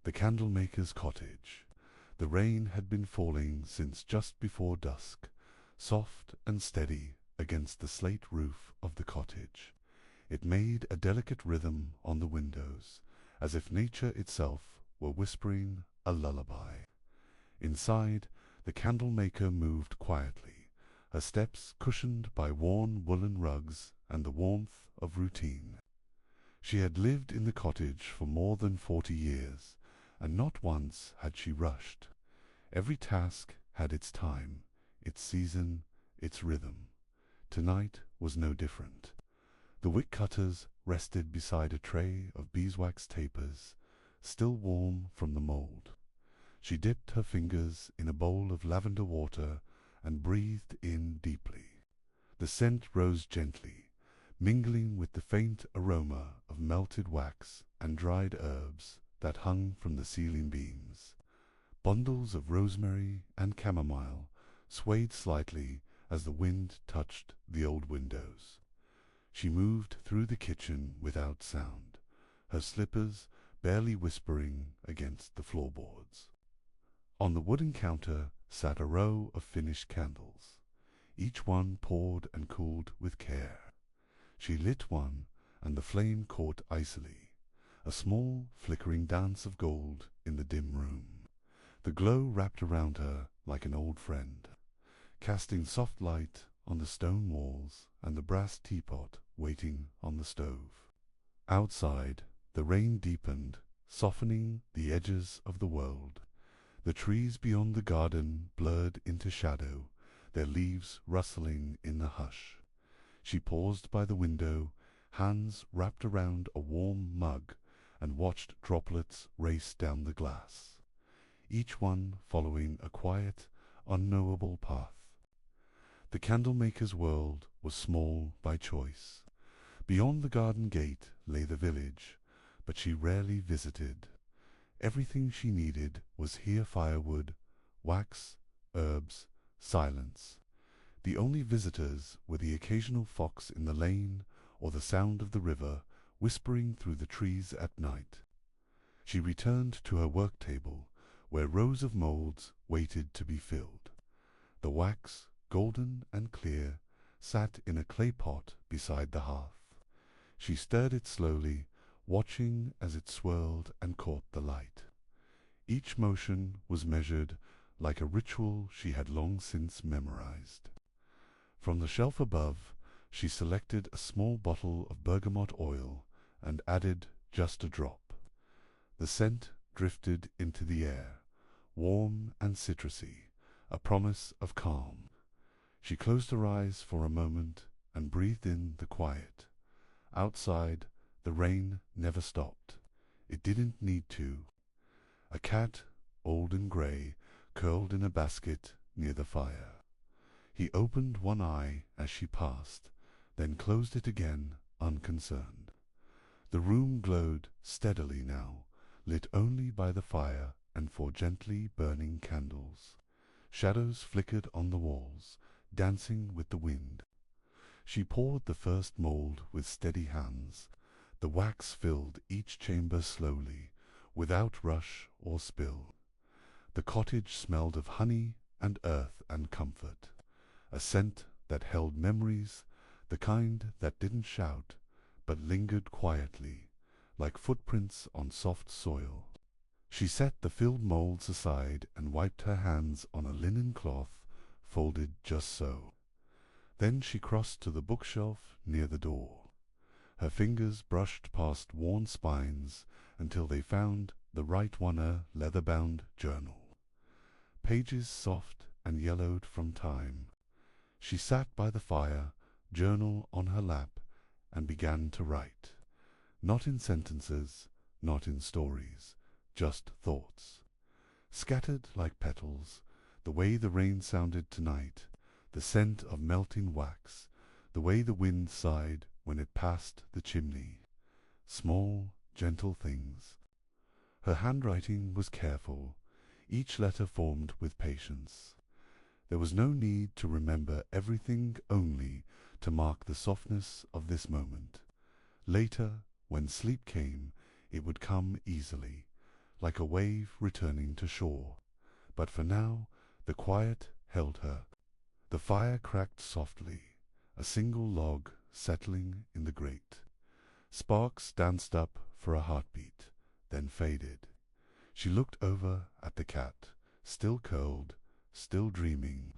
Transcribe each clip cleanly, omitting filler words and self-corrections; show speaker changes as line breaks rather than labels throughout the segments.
The candlemaker's cottage. The rain had been falling since just before dusk, soft and steady against the slate roof of the cottage. It made a delicate rhythm on the windows, as if nature itself were whispering a lullaby. Inside, the candlemaker moved quietly, her steps cushioned by worn woolen rugs and the warmth of routine. She had lived in the cottage for more than 40 years, and not once had she rushed. Every task had its time, its season, its rhythm. Tonight was no different. The wick cutters rested beside a tray of beeswax tapers, still warm from the mould. She dipped her fingers in a bowl of lavender water and breathed in deeply. The scent rose gently, mingling with the faint aroma of melted wax and dried herbs that hung from the ceiling beams. Bundles of rosemary and chamomile swayed slightly as the wind touched the old windows. She moved through the kitchen without sound, her slippers barely whispering against the floorboards. On the wooden counter sat a row of finished candles, each one poured and cooled with care. She lit one, and the flame caught icily, a small flickering dance of gold in the dim room. The glow wrapped around her like an old friend, casting soft light on the stone walls and the brass teapot waiting on the stove. Outside, the rain deepened, softening the edges of the world. The trees beyond the garden blurred into shadow, their leaves rustling in the hush. She paused by the window, hands wrapped around a warm mug, and watched droplets race down the glass, each one following a quiet, unknowable path. The candlemaker's world was small by choice. Beyond the garden gate lay the village, but she rarely visited. Everything she needed was here: firewood, wax, herbs, silence. The only visitors were the occasional fox in the lane or the sound of the river whispering through the trees at night. She returned to her work table, where rows of moulds waited to be filled. The wax, golden and clear, sat in a clay pot beside the hearth. She stirred it slowly, watching as it swirled and caught the light. Each motion was measured like a ritual she had long since memorized. From the shelf above, she selected a small bottle of bergamot oil and added just a drop. The scent drifted into the air, warm and citrusy, a promise of calm. She closed her eyes for a moment and breathed in the quiet. Outside, the rain never stopped. It didn't need to. A cat, old and grey, curled in a basket near the fire. He opened one eye as she passed, then closed it again, unconcerned. The room glowed steadily now, lit only by the fire and four gently burning candles. Shadows flickered on the walls, dancing with the wind. She poured the first mould with steady hands. The wax filled each chamber slowly, without rush or spill. The cottage smelled of honey and earth and comfort, a scent that held memories, the kind that didn't shout, but lingered quietly, like footprints on soft soil. She set the filled moulds aside and wiped her hands on a linen cloth folded just so. Then she crossed to the bookshelf near the door. Her fingers brushed past worn spines until they found the right one, leather-bound journal. Pages soft and yellowed from time. She sat by the fire, journal on her lap, and began to write. Not in sentences, not in stories, just thoughts. Scattered like petals, the way the rain sounded tonight, the scent of melting wax, the way the wind sighed when it passed the chimney. Small, gentle things. Her handwriting was careful, each letter formed with patience. There was no need to remember everything, only to mark the softness of this moment. Later, when sleep came, it would come easily, like a wave returning to shore. But for now, the quiet held her. The fire cracked softly, a single log settling in the grate. Sparks danced up for a heartbeat, then faded. She looked over at the cat, still curled, still dreaming.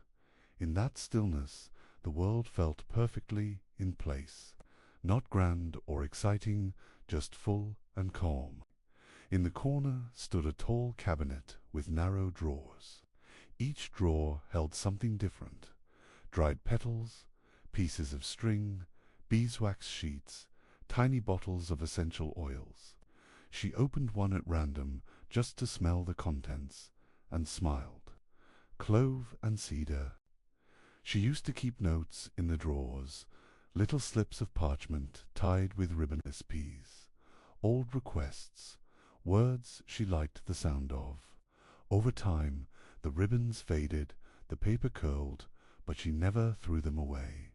In that stillness, the world felt perfectly in place, not grand or exciting, just full and calm. In the corner stood a tall cabinet with narrow drawers. Each drawer held something different: dried petals, pieces of string, beeswax sheets, tiny bottles of essential oils. She opened one at random just to smell the contents, and smiled. Clove and cedar. She used to keep notes in the drawers, little slips of parchment tied with ribbon SPs, old requests, words she liked the sound of. Over time, the ribbons faded, the paper curled, but she never threw them away.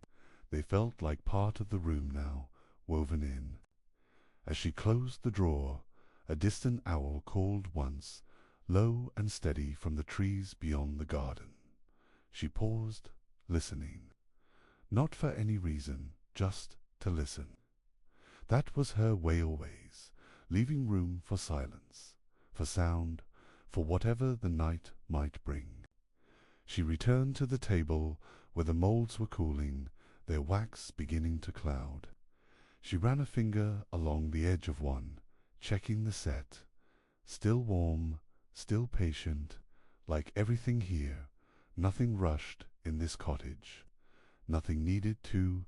They felt like part of the room now, woven in. As she closed the drawer, a distant owl called once, low and steady from the trees beyond the garden. She paused, listening. Not for any reason, just to listen. That was her way always, leaving room for silence, for sound, for whatever the night might bring. She returned to the table where the moulds were cooling, their wax beginning to cloud. She ran a finger along the edge of one, checking the set. Still warm, still patient, like everything here, nothing rushed in this cottage. Nothing needed to.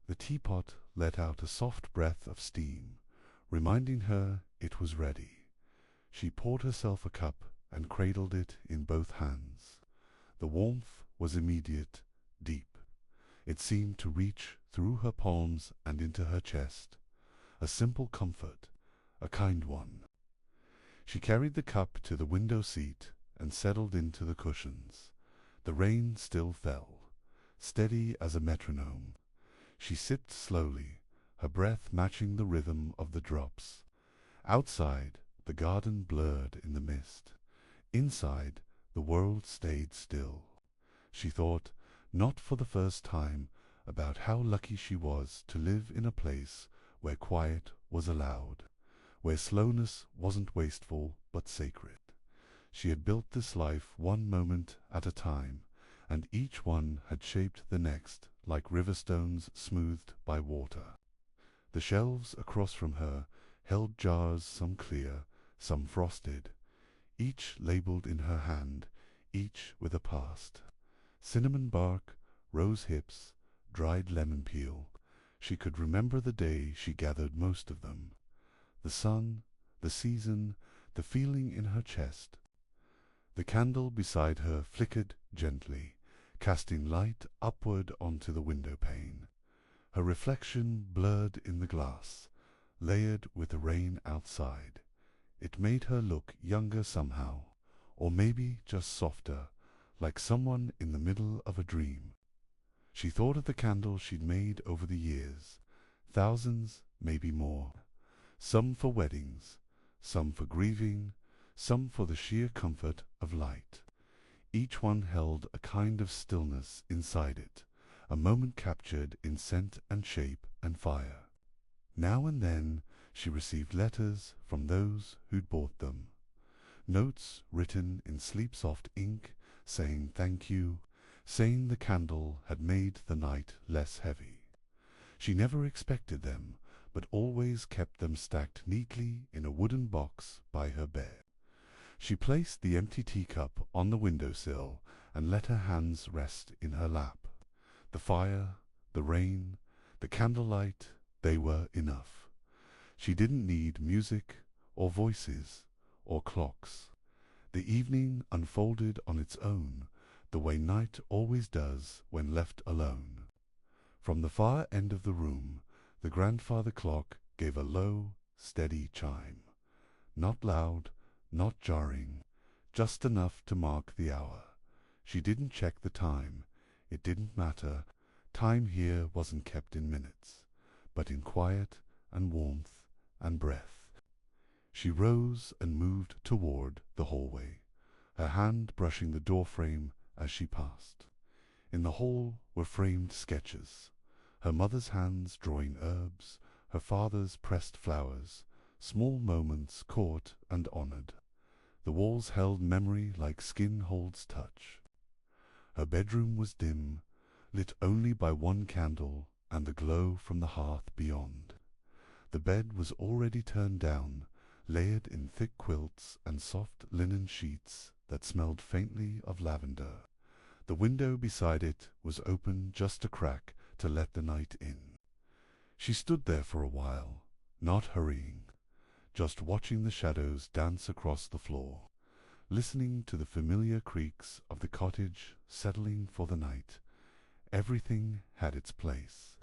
The teapot let out a soft breath of steam, reminding her it was ready. She poured herself a cup and cradled it in both hands. The warmth was immediate, deep. It seemed to reach through her palms and into her chest. A simple comfort, a kind one. She carried the cup to the window seat and settled into the cushions. The rain still fell, steady as a metronome. She sipped slowly, her breath matching the rhythm of the drops. Outside, the garden blurred in the mist. Inside, the world stayed still. She thought, not for the first time, about how lucky she was to live in a place where quiet was allowed, where slowness wasn't wasteful but sacred. She had built this life one moment at a time, and each one had shaped the next like river stones smoothed by water. The shelves across from her held jars, some clear, some frosted, each labeled in her hand, each with a past. Cinnamon bark, rose hips, dried lemon peel. She could remember the day she gathered most of them. The sun, the season, the feeling in her chest. The candle beside her flickered gently, casting light upward onto the window pane. Her reflection blurred in the glass, layered with the rain outside. It made her look younger somehow, or maybe just softer, like someone in the middle of a dream. She thought of the candles she'd made over the years, thousands, maybe more. Some for weddings, some for grieving, some for the sheer comfort of light. Each one held a kind of stillness inside it, a moment captured in scent and shape and fire. Now and then she received letters from those who'd bought them, notes written in sleep-soft ink saying thank you, saying the candle had made the night less heavy. She never expected them, but always kept them stacked neatly in a wooden box by her bed. She placed the empty teacup on the windowsill and let her hands rest in her lap. The fire, the rain, the candlelight, they were enough. She didn't need music or voices or clocks. The evening unfolded on its own, the way night always does when left alone. From the far end of the room, the grandfather clock gave a low, steady chime. Not loud, not jarring, just enough to mark the hour. She didn't check the time. It didn't matter. Time here wasn't kept in minutes, but in quiet and warmth and breath. She rose and moved toward the hallway, her hand brushing the doorframe as she passed. In the hall were framed sketches, her mother's hands drawing herbs, her father's pressed flowers, small moments caught and honored. The walls held memory like skin holds touch. Her bedroom was dim, lit only by one candle and the glow from the hearth beyond. The bed was already turned down, layered in thick quilts and soft linen sheets that smelled faintly of lavender. The window beside it was open just a crack to let the night in. She stood there for a while, not hurrying, just watching the shadows dance across the floor, listening to the familiar creaks of the cottage settling for the night. Everything had its place.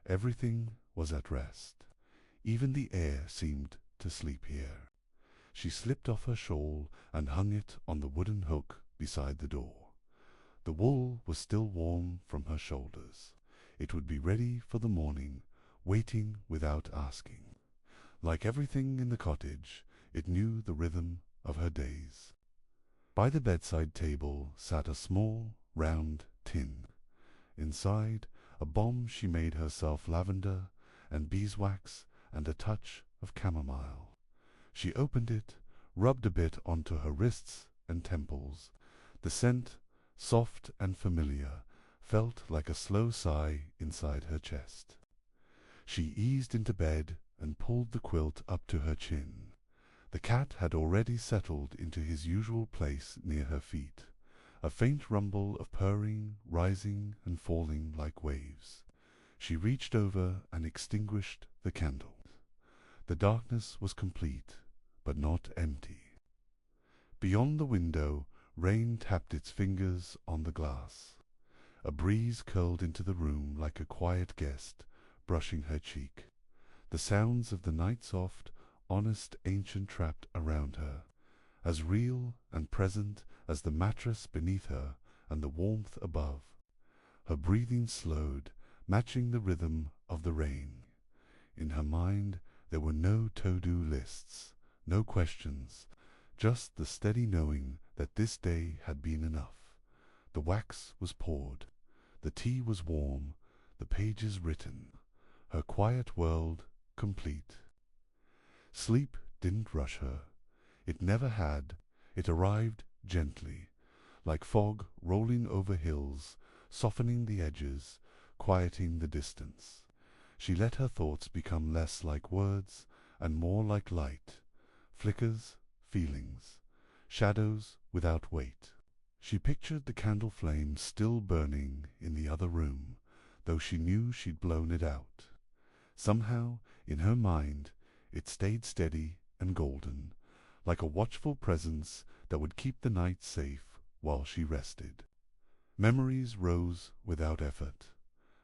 Everything was at rest. Even the air seemed to sleep here. She slipped off her shawl and hung it on the wooden hook beside the door. The wool was still warm from her shoulders. It would be ready for the morning, waiting without asking. Like everything in the cottage, it knew the rhythm of her days. By the bedside table sat a small, round tin. Inside, a bomb she made herself lavender and beeswax and a touch of chamomile. She opened it, rubbed a bit onto her wrists and temples. The scent, soft and familiar, felt like a slow sigh inside her chest. She eased into bed and pulled the quilt up to her chin. The cat had already settled into his usual place near her feet, a faint rumble of purring rising and falling like waves. She reached over and extinguished the candle. The darkness was complete, but not empty. Beyond the window, rain tapped its fingers on the glass. A breeze curled into the room like a quiet guest, brushing her cheek. The sounds of the night soft, honest ancient trapped around her, as real and present as the mattress beneath her and the warmth above. Her breathing slowed, matching the rhythm of the rain. In her mind there were no to-do lists, no questions, just the steady knowing that this day had been enough. The wax was poured, the tea was warm, the pages written, her quiet world complete. Sleep didn't rush her. It never had. It arrived gently, like fog rolling over hills, softening the edges, quieting the distance. She let her thoughts become less like words and more like light, flickers, feelings, shadows without weight. She pictured the candle flame still burning in the other room, though she knew she'd blown it out. Somehow, in her mind, it stayed steady and golden, like a watchful presence that would keep the night safe while she rested. Memories rose without effort,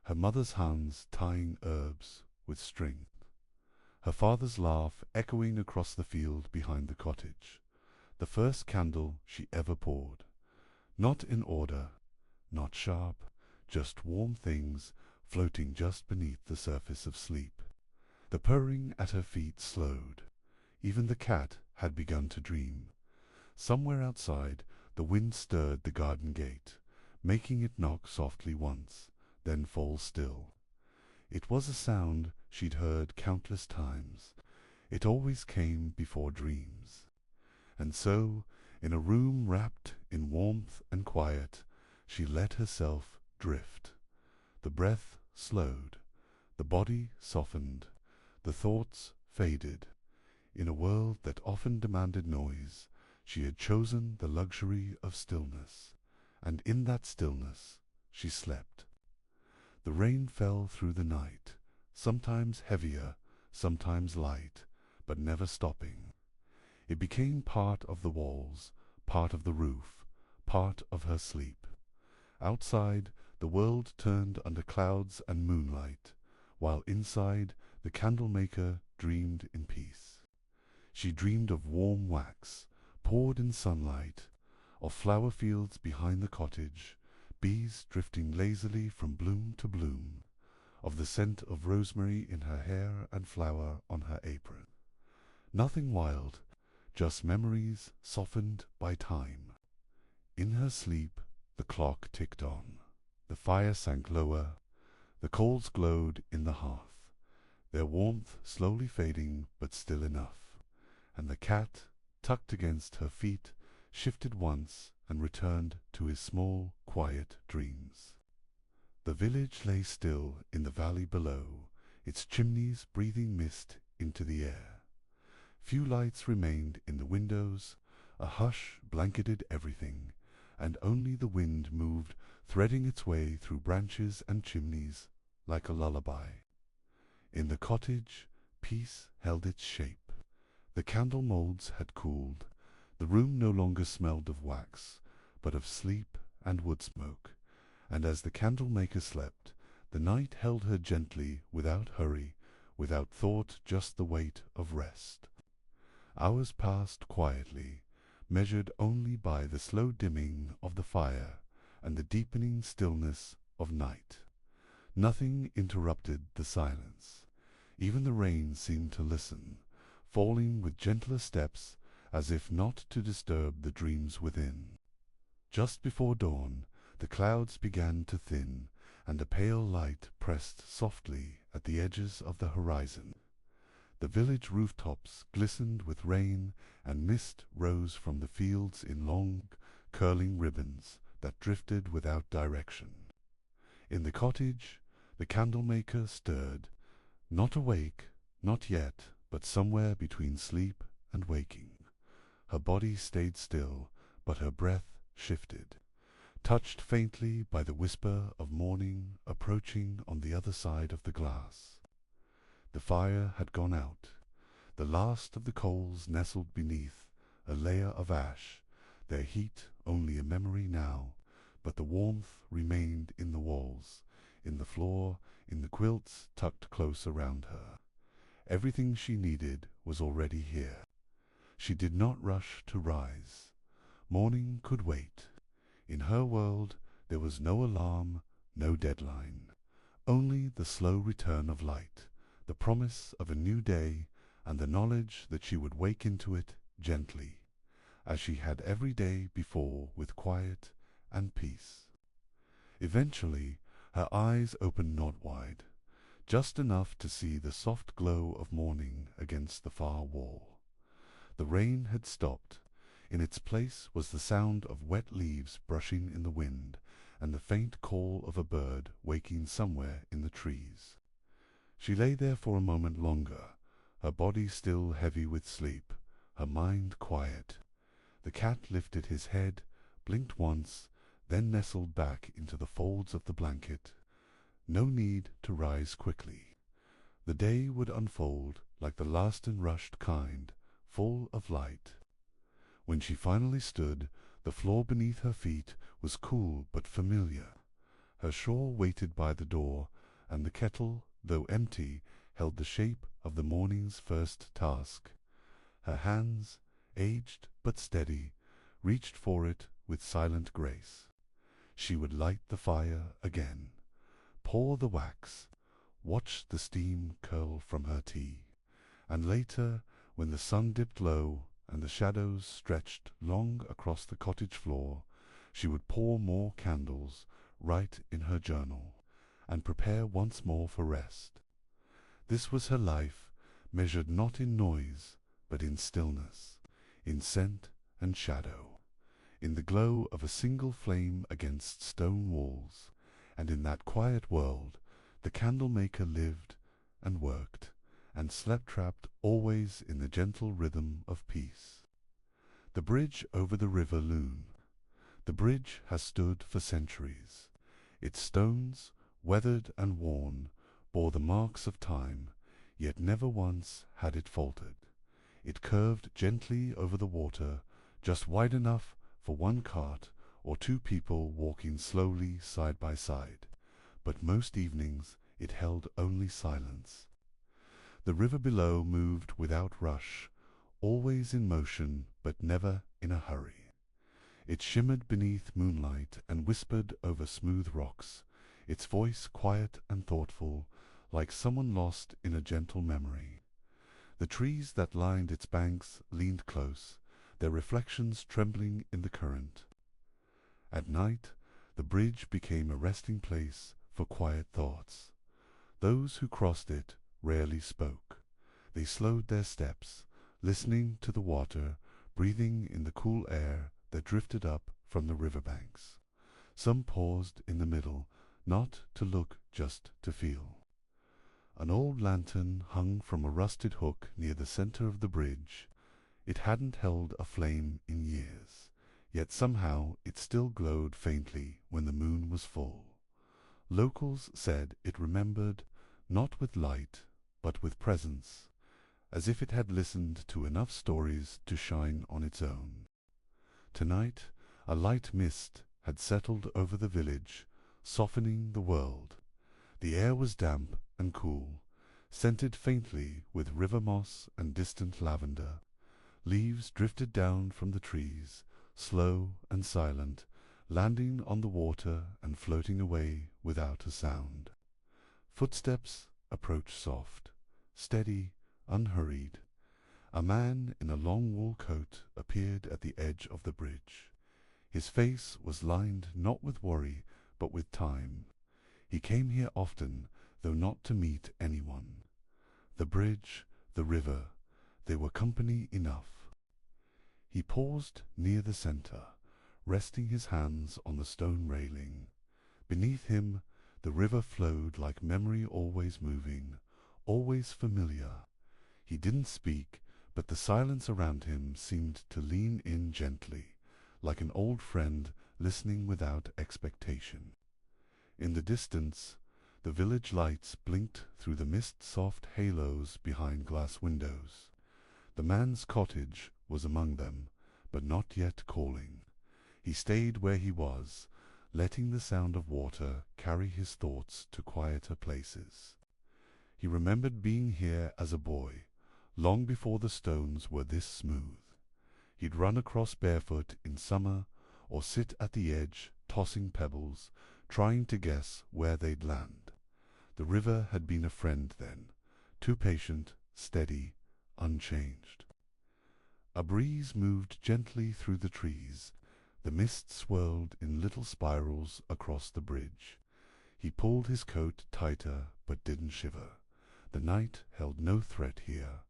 her mother's hands tying herbs with string, her father's laugh echoing across the field behind the cottage, the first candle she ever poured. Not in order, not sharp, just warm things floating just beneath the surface of sleep. The purring at her feet slowed. Even the cat had begun to dream. Somewhere outside, the wind stirred the garden gate, making it knock softly once, then fall still. It was a sound she'd heard countless times. It always came before dreams. And so, in a room wrapped in warmth and quiet, she let herself drift. The breath slowed, the body softened, the thoughts faded. In a world that often demanded noise, she had chosen the luxury of stillness, and in that stillness she slept. The rain fell through the night, sometimes heavier, sometimes light, but never stopping. It became part of the walls, part of the roof, part of her sleep. Outside, the world turned under clouds and moonlight, while inside, the candlemaker dreamed in peace. She dreamed of warm wax, poured in sunlight, of flower fields behind the cottage, bees drifting lazily from bloom to bloom, of the scent of rosemary in her hair and flower on her apron. Nothing wild, just memories softened by time. In her sleep, the clock ticked on. The fire sank lower, the coals glowed in the hearth, their warmth slowly fading but still enough, and the cat, tucked against her feet, shifted once and returned to his small, quiet dreams. The village lay still in the valley below, its chimneys breathing mist into the air. Few lights remained in the windows, a hush blanketed everything, and only the wind moved, threading its way through branches and chimneys like a lullaby. In the cottage, peace held its shape. The candle moulds had cooled, the room no longer smelled of wax, but of sleep and wood smoke, and as the candle-maker slept, the night held her gently, without hurry, without thought, just the weight of rest. Hours passed quietly, measured only by the slow dimming of the fire and the deepening stillness of night. Nothing interrupted the silence. Even the rain seemed to listen, falling with gentler steps, as if not to disturb the dreams within. Just before dawn, the clouds began to thin, and a pale light pressed softly at the edges of the horizon. The village rooftops glistened with rain, and mist rose from the fields in long, curling ribbons that drifted without direction. In the cottage, the candlemaker stirred, not awake, not yet, but somewhere between sleep and waking. Her body stayed still, but her breath shifted, touched faintly by the whisper of morning approaching on the other side of the glass. The fire had gone out. The last of the coals nestled beneath a layer of ash, their heat only a memory now, but the warmth remained in the walls, in the floor, in the quilts tucked close around her. Everything she needed was already here. She did not rush to rise. Morning could wait. In her world there was no alarm, no deadline, only the slow return of light, the promise of a new day, and the knowledge that she would wake into it gently, as she had every day before, with quiet and peace. Eventually her eyes opened not wide, just enough to see the soft glow of morning against the far wall. The rain had stopped. In its place was the sound of wet leaves brushing in the wind, and the faint call of a bird waking somewhere in the trees. She lay there for a moment longer, her body still heavy with sleep, her mind quiet. The cat lifted his head, blinked once, then nestled back into the folds of the blanket. No need to rise quickly. The day would unfold like the last and rushed kind, full of light. When she finally stood, the floor beneath her feet was cool but familiar. Her shawl waited by the door, and the kettle, though empty, held the shape of the morning's first task. Her hands, aged but steady, reached for it with silent grace. She would light the fire again, pour the wax, watch the steam curl from her tea, and later, when the sun dipped low and the shadows stretched long across the cottage floor, she would pour more candles, write in her journal, and prepare once more for rest. This was her life, measured not in noise, but in stillness, in scent and shadow, in the glow of a single flame against stone walls, and in that quiet world the candlemaker lived and worked, and slept trapped always in the gentle rhythm of peace. The bridge over the river Lune. The bridge has stood for centuries. Its stones, weathered and worn, bore the marks of time, yet never once had it faltered. It curved gently over the water, just wide enough for one cart or two people walking slowly side by side, but most evenings it held only silence. The river below moved without rush, always in motion but never in a hurry. It shimmered beneath moonlight and whispered over smooth rocks, its voice quiet and thoughtful, like someone lost in a gentle memory. The trees that lined its banks leaned close, their reflections trembling in the current. At night, the bridge became a resting place for quiet thoughts. Those who crossed it rarely spoke. They slowed their steps, listening to the water, breathing in the cool air that drifted up from the riverbanks. Some paused in the middle, not to look, just to feel. An old lantern hung from a rusted hook near the center of the bridge. It hadn't held a flame in years, yet somehow it still glowed faintly when the moon was full. Locals said it remembered, not with light, but with presence, as if it had listened to enough stories to shine on its own. Tonight, a light mist had settled over the village, softening the world. The air was damp and cool, scented faintly with river moss and distant lavender. Leaves drifted down from the trees, slow and silent, landing on the water and floating away without a sound. Footsteps approached soft, steady, unhurried. A man in a long wool coat appeared at the edge of the bridge. His face was lined not with worry, but with time. He came here often, though not to meet anyone. The bridge, the river, they were company enough. He paused near the center, resting his hands on the stone railing. Beneath him, the river flowed like memory, always moving, always familiar. He didn't speak, but the silence around him seemed to lean in gently, like an old friend listening without expectation. In the distance, the village lights blinked through the mist-soft halos behind glass windows. The man's cottage was among them, but not yet calling. He stayed where he was, letting the sound of water carry his thoughts to quieter places. He remembered being here as a boy, long before the stones were this smooth. He'd run across barefoot in summer, or sit at the edge, tossing pebbles, trying to guess where they'd land. The river had been a friend then, too patient, steady, unchanged. A breeze moved gently through the trees. The mist swirled in little spirals across the bridge. He pulled his coat tighter, but didn't shiver. The night held no threat here,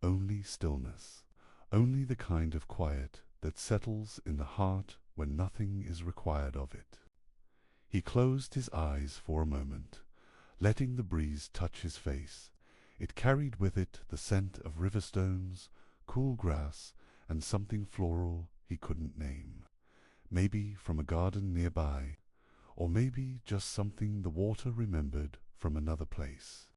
only stillness, only the kind of quiet that settles in the heart when nothing is required of it. He closed his eyes for a moment, letting the breeze touch his face. It carried with it the scent of river stones, cool grass, and something floral he couldn't name. Maybe from a garden nearby, or maybe just something the water remembered from another place.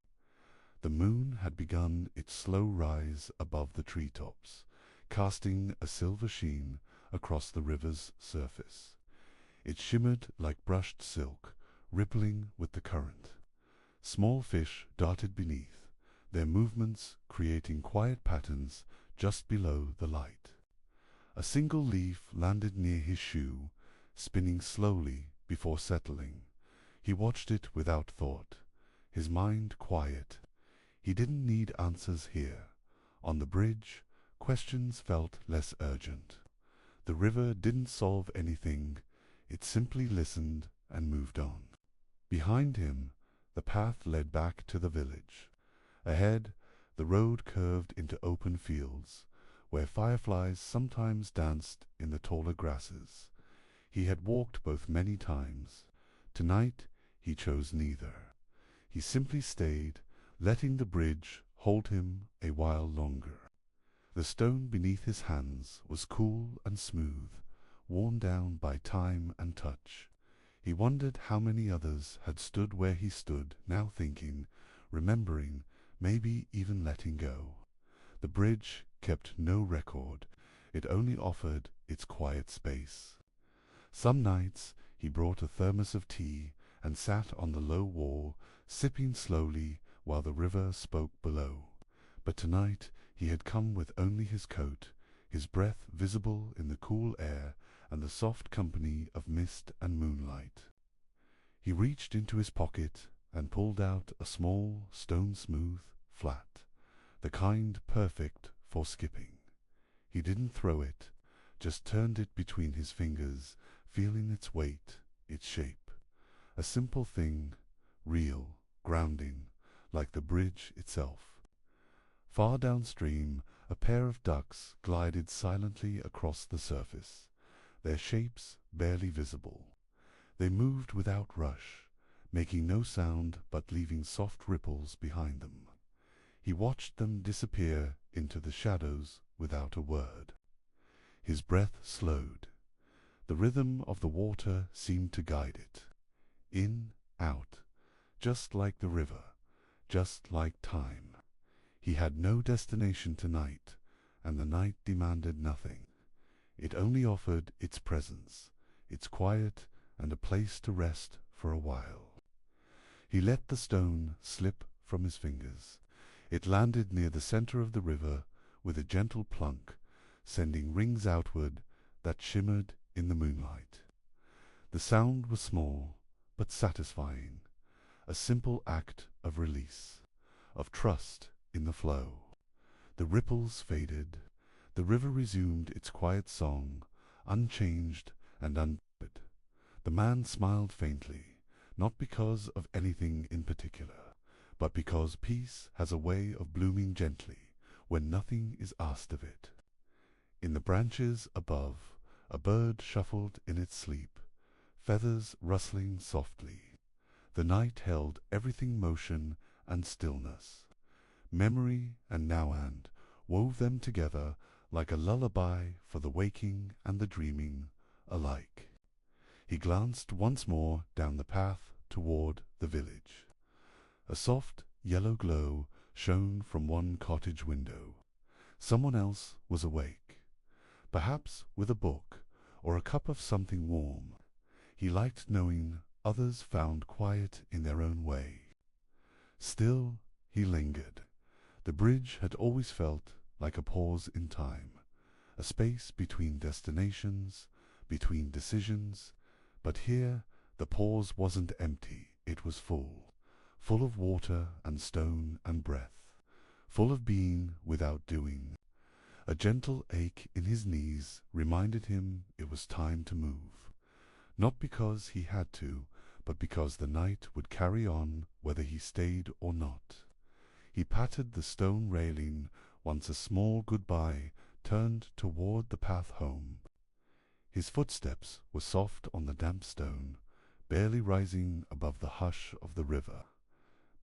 The moon had begun its slow rise above the treetops, casting a silver sheen across the river's surface. It shimmered like brushed silk, rippling with the current. Small fish darted beneath, their movements creating quiet patterns just below the light. A single leaf landed near his shoe, spinning slowly before settling. He watched it without thought, his mind quiet. He didn't need answers here. On the bridge, questions felt less urgent. The river didn't solve anything, it simply listened and moved on. Behind him, the path led back to the village. Ahead, the road curved into open fields, where fireflies sometimes danced in the taller grasses. He had walked both many times. Tonight, he chose neither. He simply stayed, letting the bridge hold him a while longer. The stone beneath his hands was cool and smooth, worn down by time and touch. He wondered how many others had stood where he stood, now thinking, remembering, maybe even letting go. The bridge kept no record. It only offered its quiet space. Some nights he brought a thermos of tea and sat on the low wall, sipping slowly while the river spoke below. But tonight he had come with only his coat, his breath visible in the cool air and the soft company of mist and moonlight. He reached into his pocket and pulled out a small, stone-smooth, flat, the kind perfect for skipping. He didn't throw it, just turned it between his fingers, feeling its weight, its shape. A simple thing, real, grounding, like the bridge itself. Far downstream, a pair of ducks glided silently across the surface, their shapes barely visible. They moved without rush, making no sound but leaving soft ripples behind them. He watched them disappear into the shadows without a word. His breath slowed. The rhythm of the water seemed to guide it. In, out, just like the river, just like time. He had no destination tonight, and the night demanded nothing. It only offered its presence, its quiet, and a place to rest for a while. He let the stone slip from his fingers. It landed near the center of the river with a gentle plunk, sending rings outward that shimmered in the moonlight. The sound was small, but satisfying, a simple act of release, of trust in the flow. The ripples faded. The river resumed its quiet song, unchanged and unbothered. The man smiled faintly, not because of anything in particular, but because peace has a way of blooming gently when nothing is asked of it. In the branches above, a bird shuffled in its sleep, feathers rustling softly. The night held everything motion and stillness. Memory and now-and wove them together like a lullaby for the waking and the dreaming alike. He glanced once more down the path toward the village. A soft yellow glow shone from one cottage window. Someone else was awake, perhaps with a book or a cup of something warm. He liked knowing others found quiet in their own way. Still, he lingered. The bridge had always felt like a pause in time, a space between destinations, between decisions, but here the pause wasn't empty, it was full, full of water and stone and breath, full of being without doing. A gentle ache in his knees reminded him it was time to move, not because he had to, but because the night would carry on whether he stayed or not. He patted the stone railing once a small goodbye turned toward the path home. His footsteps were soft on the damp stone, barely rising above the hush of the river.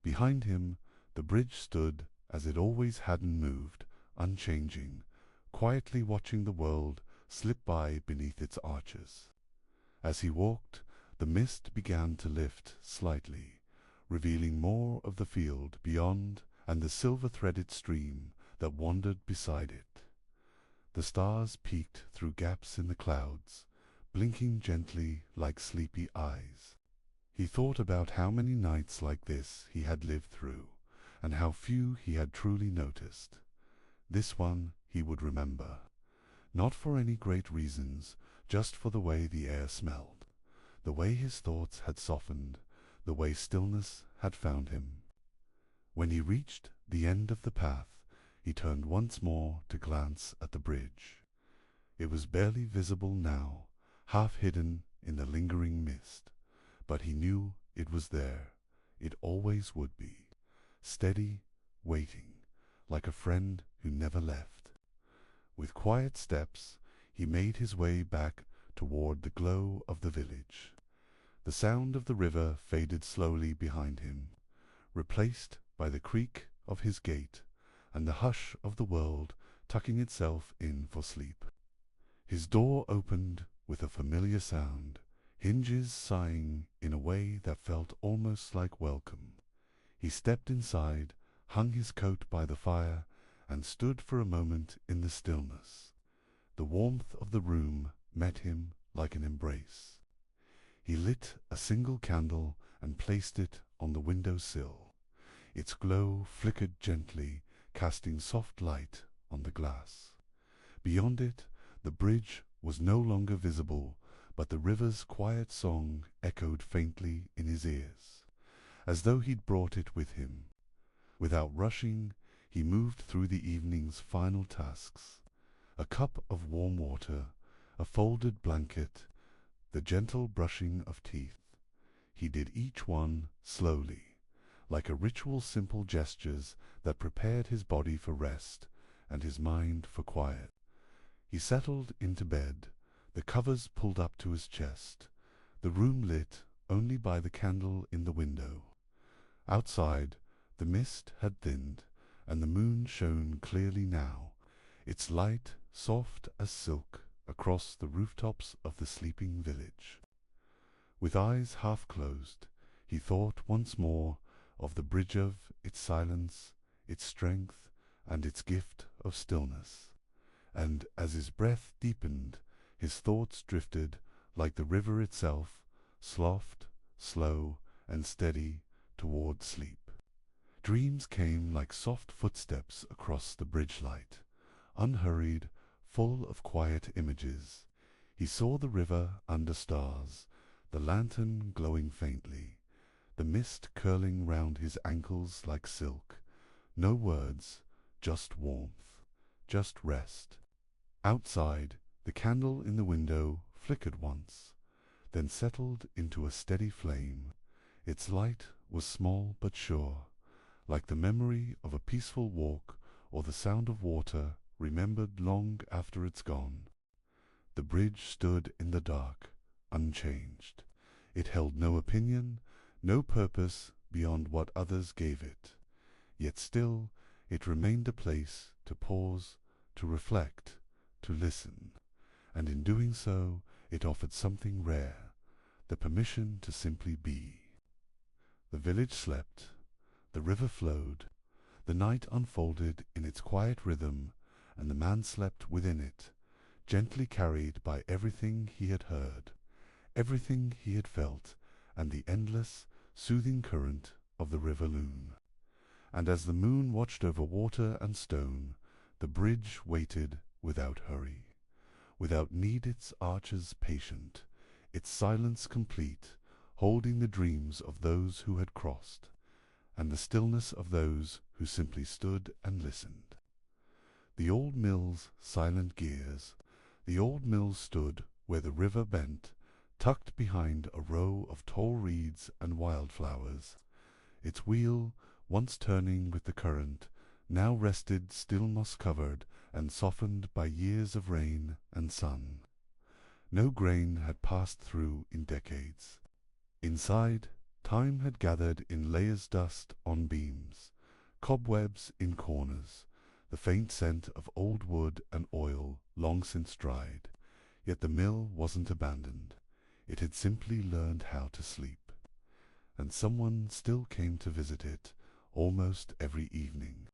Behind him, the bridge stood as it always hadn't moved, unchanging, quietly watching the world slip by beneath its arches. As he walked, the mist began to lift slightly, revealing more of the field beyond and the silver-threaded stream that wandered beside it. The stars peeked through gaps in the clouds, blinking gently like sleepy eyes. He thought about how many nights like this he had lived through, and how few he had truly noticed. This one he would remember, not for any great reasons, just for the way the air smelled, the way his thoughts had softened, the way stillness had found him. When he reached the end of the path, he turned once more to glance at the bridge. It was barely visible now, half hidden in the lingering mist, but he knew it was there. It always would be, steady, waiting, like a friend who never left. With quiet steps, he made his way back toward the glow of the village. The sound of the river faded slowly behind him, replaced by the creak of his gate and the hush of the world tucking itself in for sleep. His door opened with a familiar sound, hinges sighing in a way that felt almost like welcome. He stepped inside, hung his coat by the fire, and stood for a moment in the stillness. The warmth of the room met him like an embrace. He lit a single candle and placed it on the window sill. Its glow flickered gently, casting soft light on the glass. Beyond it, the bridge was no longer visible, but the river's quiet song echoed faintly in his ears, as though he'd brought it with him. Without rushing, he moved through the evening's final tasks. A cup of warm water, a folded blanket, the gentle brushing of teeth. He did each one slowly, like a ritual, simple gestures that prepared his body for rest and his mind for quiet. He settled into bed, the covers pulled up to his chest, the room lit only by the candle in the window. Outside, the mist had thinned, and the moon shone clearly now, its light soft as silk across the rooftops of the sleeping village. With eyes half closed, he thought once more of the bridge, of its silence, its strength, and its gift of stillness. And as his breath deepened, his thoughts drifted, like the river itself, soft, slow, and steady, toward sleep. Dreams came like soft footsteps across the bridge light, unhurried, full of quiet images. He saw the river under stars, the lantern glowing faintly, the mist curling round his ankles like silk. No words, just warmth, just rest. Outside, the candle in the window flickered once, then settled into a steady flame. Its light was small but sure, like the memory of a peaceful walk or the sound of water remembered long after it's gone. The bridge stood in the dark, unchanged. It held no opinion, no purpose beyond what others gave it. Yet still it remained a place to pause, to reflect, to listen. And in doing so, it offered something rare, the permission to simply be. The village slept, the river flowed, the night unfolded in its quiet rhythm, and the man slept within it, gently carried by everything he had heard, everything he had felt, and the endless, soothing current of the river Lune. And as the moon watched over water and stone, the bridge waited without hurry, without need its arches patient, its silence complete, holding the dreams of those who had crossed, and the stillness of those who simply stood and listened. The old mill's silent gears, the old mill stood where the river bent, tucked behind a row of tall reeds and wildflowers. Its wheel, once turning with the current, now rested still moss-covered and softened by years of rain and sun. No grain had passed through in decades. Inside, time had gathered in layers dust on beams, cobwebs in corners, the faint scent of old wood and oil long since dried. Yet the mill wasn't abandoned. It had simply learned how to sleep. And someone still came to visit it almost every evening.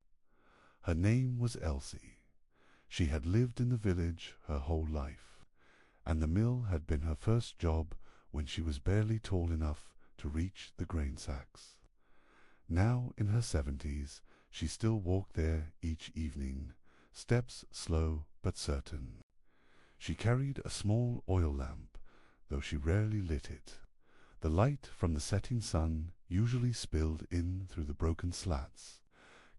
Her name was Elsie. She had lived in the village her whole life, and the mill had been her first job when she was barely tall enough to reach the grain sacks. Now, in her 70s, she still walked there each evening, steps slow but certain. She carried a small oil lamp, though she rarely lit it. The light from the setting sun usually spilled in through the broken slats,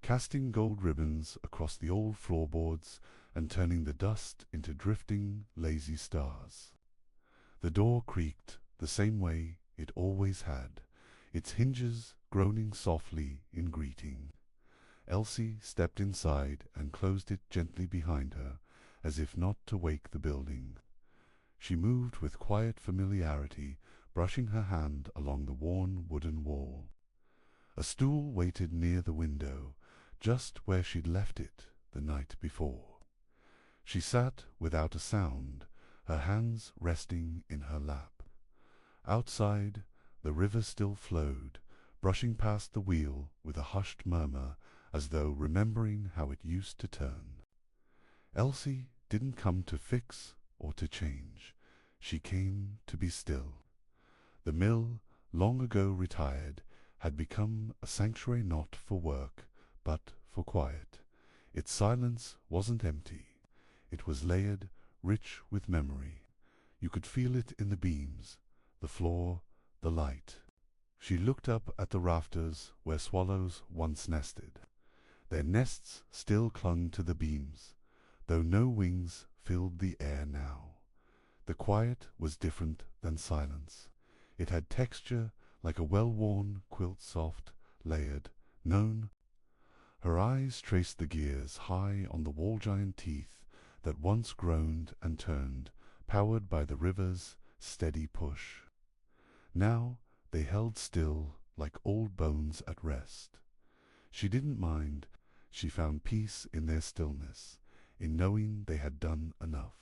casting gold ribbons across the old floorboards and turning the dust into drifting, lazy stars. The door creaked the same way it always had, its hinges groaning softly in greeting. Elsie stepped inside and closed it gently behind her, as if not to wake the building. She moved with quiet familiarity, brushing her hand along the worn wooden wall. A stool waited near the window, just where she'd left it the night before. She sat without a sound, her hands resting in her lap. Outside, the river still flowed, brushing past the wheel with a hushed murmur, as though remembering how it used to turn. Elsie didn't come to fix or to change. She came to be still. The mill, long ago retired, had become a sanctuary not for work, but for quiet. Its silence wasn't empty. It was layered, rich with memory. You could feel it in the beams, the floor, the light. She looked up at the rafters where swallows once nested. Their nests still clung to the beams, though no wings filled the air now. The quiet was different than silence. It had texture like a well-worn quilt, soft, layered, known. Her eyes traced the gears high on the wall-giant teeth that once groaned and turned, powered by the river's steady push. Now they held still like old bones at rest. She didn't mind. She found peace in their stillness, in knowing they had done enough.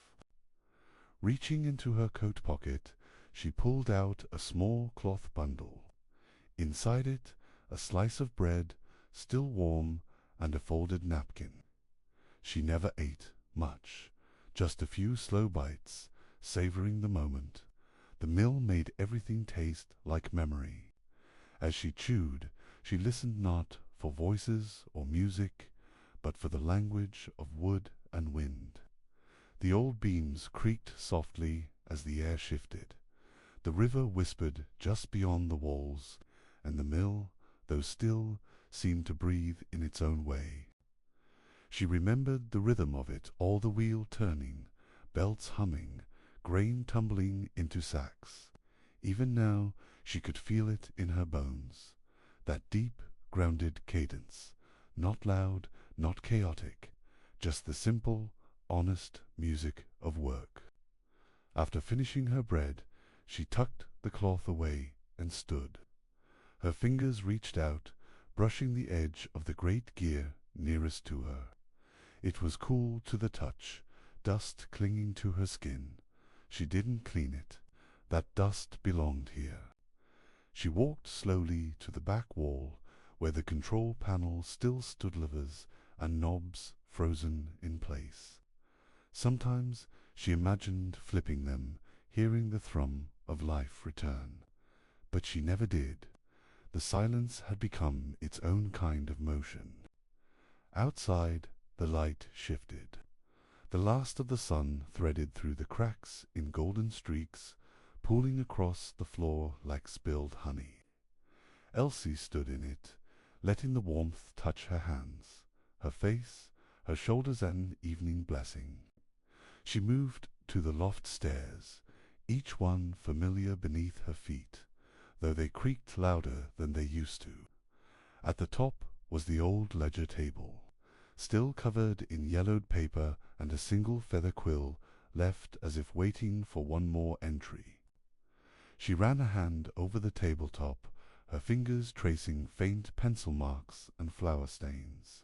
Reaching into her coat pocket, she pulled out a small cloth bundle. Inside it, a slice of bread, still warm, and a folded napkin. She never ate much, just a few slow bites, savoring the moment. The meal made everything taste like memory. As she chewed, she listened not for voices or music, but for the language of wood and wind. The old beams creaked softly as the air shifted. The river whispered just beyond the walls, and the mill, though still, seemed to breathe in its own way. She remembered the rhythm of it, all the wheel turning, belts humming, grain tumbling into sacks. Even now she could feel it in her bones, that deep, grounded cadence, not loud, not chaotic, just the simple, honest music of work. After finishing her bread, she tucked the cloth away and stood. Her fingers reached out, brushing the edge of the great gear nearest to her. It was cool to the touch, dust clinging to her skin. She didn't clean it. That dust belonged here. She walked slowly to the back wall, where the control panel still stood, levers and knobs frozen in place. Sometimes she imagined flipping them, hearing the thrum of life return. But she never did. The silence had become its own kind of motion. Outside, the light shifted. The last of the sun threaded through the cracks in golden streaks, pooling across the floor like spilled honey. Elsie stood in it, letting the warmth touch her hands, her face, her shoulders, an evening blessing. She moved to the loft stairs, each one familiar beneath her feet, though they creaked louder than they used to. At the top was the old ledger table, still covered in yellowed paper and a single feather quill left as if waiting for one more entry. She ran a hand over the tabletop, her fingers tracing faint pencil marks and flower stains.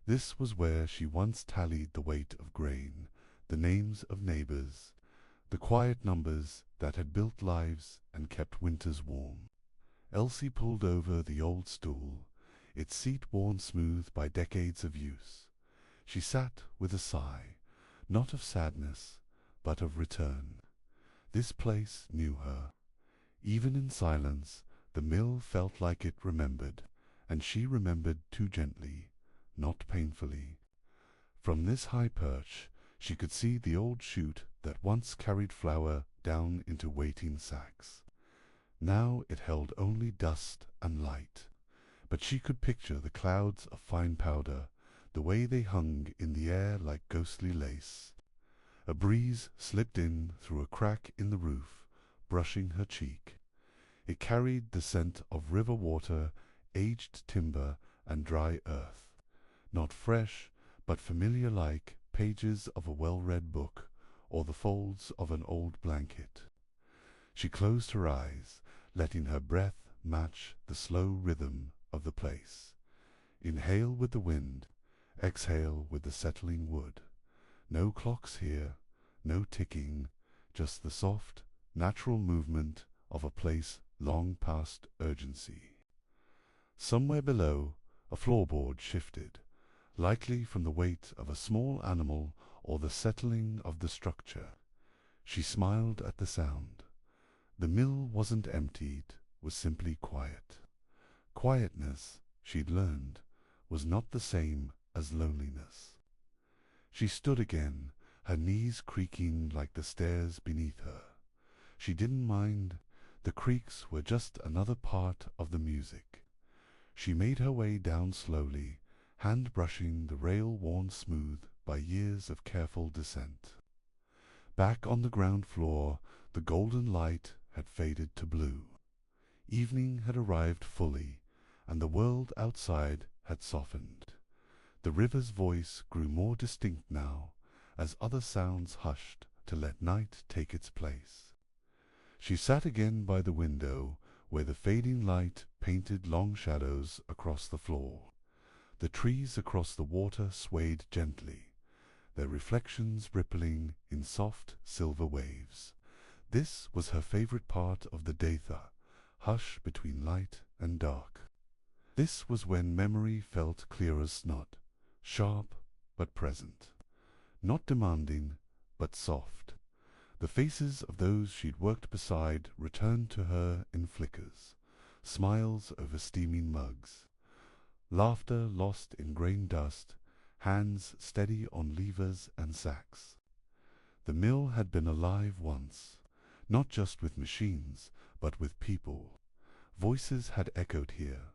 This was where she once tallied the weight of grain, the names of neighbors, the quiet numbers that had built lives and kept winters warm. Elsie pulled over the old stool, its seat worn smooth by decades of use. She sat with a sigh, not of sadness, but of return. This place knew her. Even in silence, the mill felt like it remembered, and she remembered too gently, not painfully. From this high perch, she could see the old chute that once carried flour down into waiting sacks. Now it held only dust and light, but she could picture the clouds of fine powder, the way they hung in the air like ghostly lace. A breeze slipped in through a crack in the roof, brushing her cheek. It carried the scent of river water, aged timber, and dry earth, not fresh, but familiar, like pages of a well-read book or the folds of an old blanket. She closed her eyes, letting her breath match the slow rhythm of the place. Inhale with the wind, exhale with the settling wood. No clocks here, no ticking, just the soft, natural movement of a place long past urgency. Somewhere below, a floorboard shifted, likely from the weight of a small animal or the settling of the structure. She smiled at the sound. The mill wasn't empty, it was simply quiet. Quietness, she'd learned, was not the same as loneliness. She stood again, her knees creaking like the stairs beneath her. She didn't mind. The creaks were just another part of the music. She made her way down slowly, hand brushing the rail worn smooth by years of careful descent. Back on the ground floor, the golden light had faded to blue. Evening had arrived fully, and the world outside had softened. The river's voice grew more distinct now, as other sounds hushed to let night take its place. She sat again by the window, where the fading light painted long shadows across the floor. The trees across the water swayed gently, their reflections rippling in soft silver waves. This was her favorite part of the Datha, hush between light and dark. This was when memory felt clear as snot, sharp but present, not demanding but soft. The faces of those she'd worked beside returned to her in flickers, smiles over steaming mugs, laughter lost in grain dust, hands steady on levers and sacks. The mill had been alive once, not just with machines, but with people. Voices had echoed here,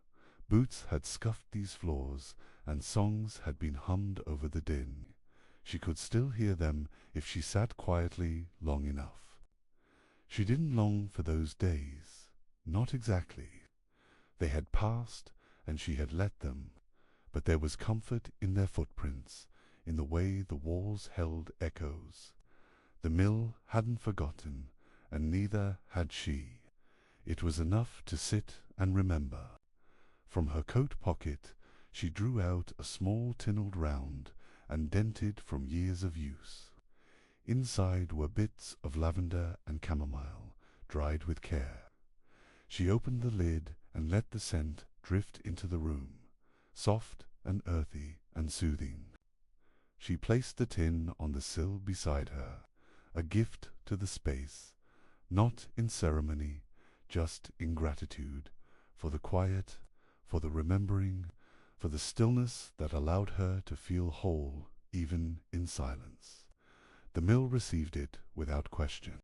boots had scuffed these floors, and songs had been hummed over the din. She could still hear them if she sat quietly long enough. She didn't long for those days, not exactly. They had passed, and she had let them, but there was comfort in their footprints, in the way the walls held echoes. The mill hadn't forgotten, and neither had she. It was enough to sit and remember. From her coat pocket she drew out a small tinned round and dented from years of use. Inside were bits of lavender and chamomile, dried with care. She opened the lid and let the scent drift into the room, soft and earthy and soothing. She placed the tin on the sill beside her, a gift to the space, not in ceremony, just in gratitude, for the quiet, for the remembering, for the stillness that allowed her to feel whole even in silence. The mill received it without question.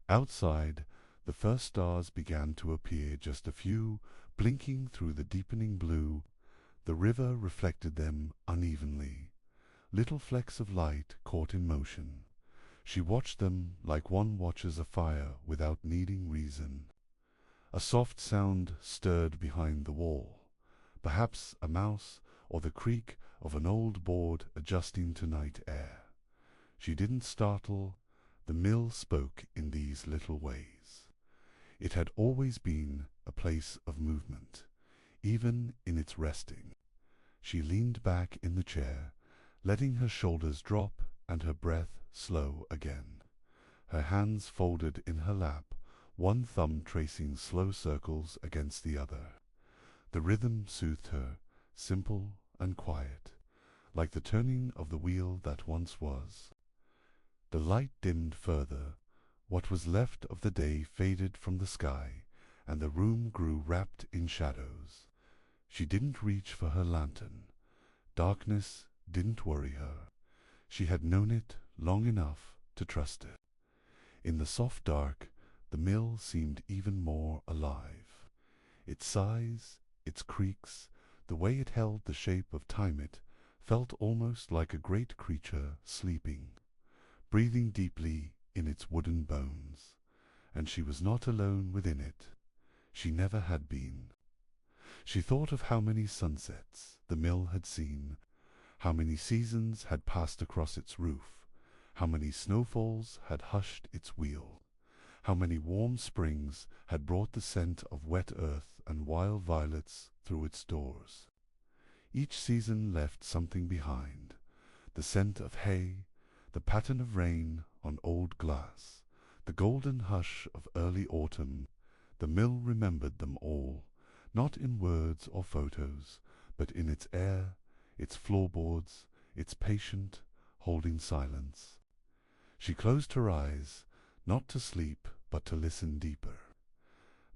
Outside, the first stars began to appear, just a few, blinking through the deepening blue. The river reflected them unevenly, little flecks of light caught in motion. She watched them like one watches a fire without needing reason. A soft sound stirred behind the wall, perhaps a mouse or the creak of an old board adjusting to night air. She didn't startle. The mill spoke in these little ways. It had always been a place of movement, even in its resting. She leaned back in the chair, letting her shoulders drop and her breath slow again. Her hands folded in her lap, one thumb tracing slow circles against the other. The rhythm soothed her, simple and quiet, like the turning of the wheel that once was. The light dimmed further. What was left of the day faded from the sky, and the room grew wrapped in shadows. She didn't reach for her lantern. Darkness didn't worry her. She had known it long enough to trust it. In the soft dark, the mill seemed even more alive. Its sighs, its creaks, the way it held the shape of time, it felt almost like a great creature sleeping, breathing deeply in its wooden bones. And she was not alone within it. She never had been. She thought of how many sunsets the mill had seen, how many seasons had passed across its roof, how many snowfalls had hushed its wheel, how many warm springs had brought the scent of wet earth and wild violets through its doors. Each season left something behind, the scent of hay, the pattern of rain on old glass, the golden hush of early autumn. The mill remembered them all, not in words or photos, but in its air, its floorboards, its patient, holding silence. She closed her eyes, not to sleep, but to listen deeper.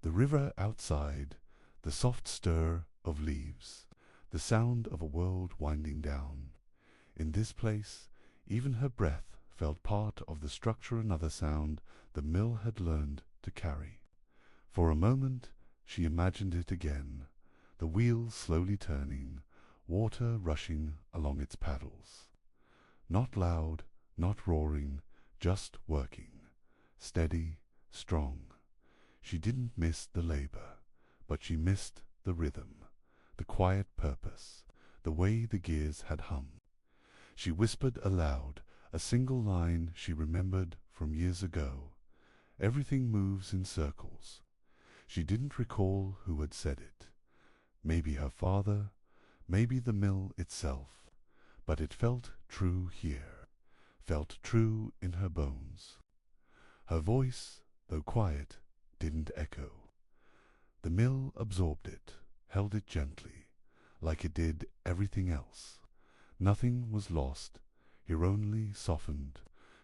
The river outside, the soft stir of leaves, the sound of a world winding down. In this place, even her breath felt part of the structure, another sound the mill had learned to carry. For a moment she imagined it again, the wheel slowly turning, water rushing along its paddles. Not loud, not roaring, just working. Steady, strong. She didn't miss the labor, but she missed the rhythm, the quiet purpose, the way the gears had hummed. She whispered aloud a single line she remembered from years ago. Everything moves in circles. She didn't recall who had said it. Maybe her father, maybe the mill itself, but it felt true here, felt true in her bones. Her voice, though quiet, didn't echo. The mill absorbed it, held it gently, like it did everything else. Nothing was lost, here only softened,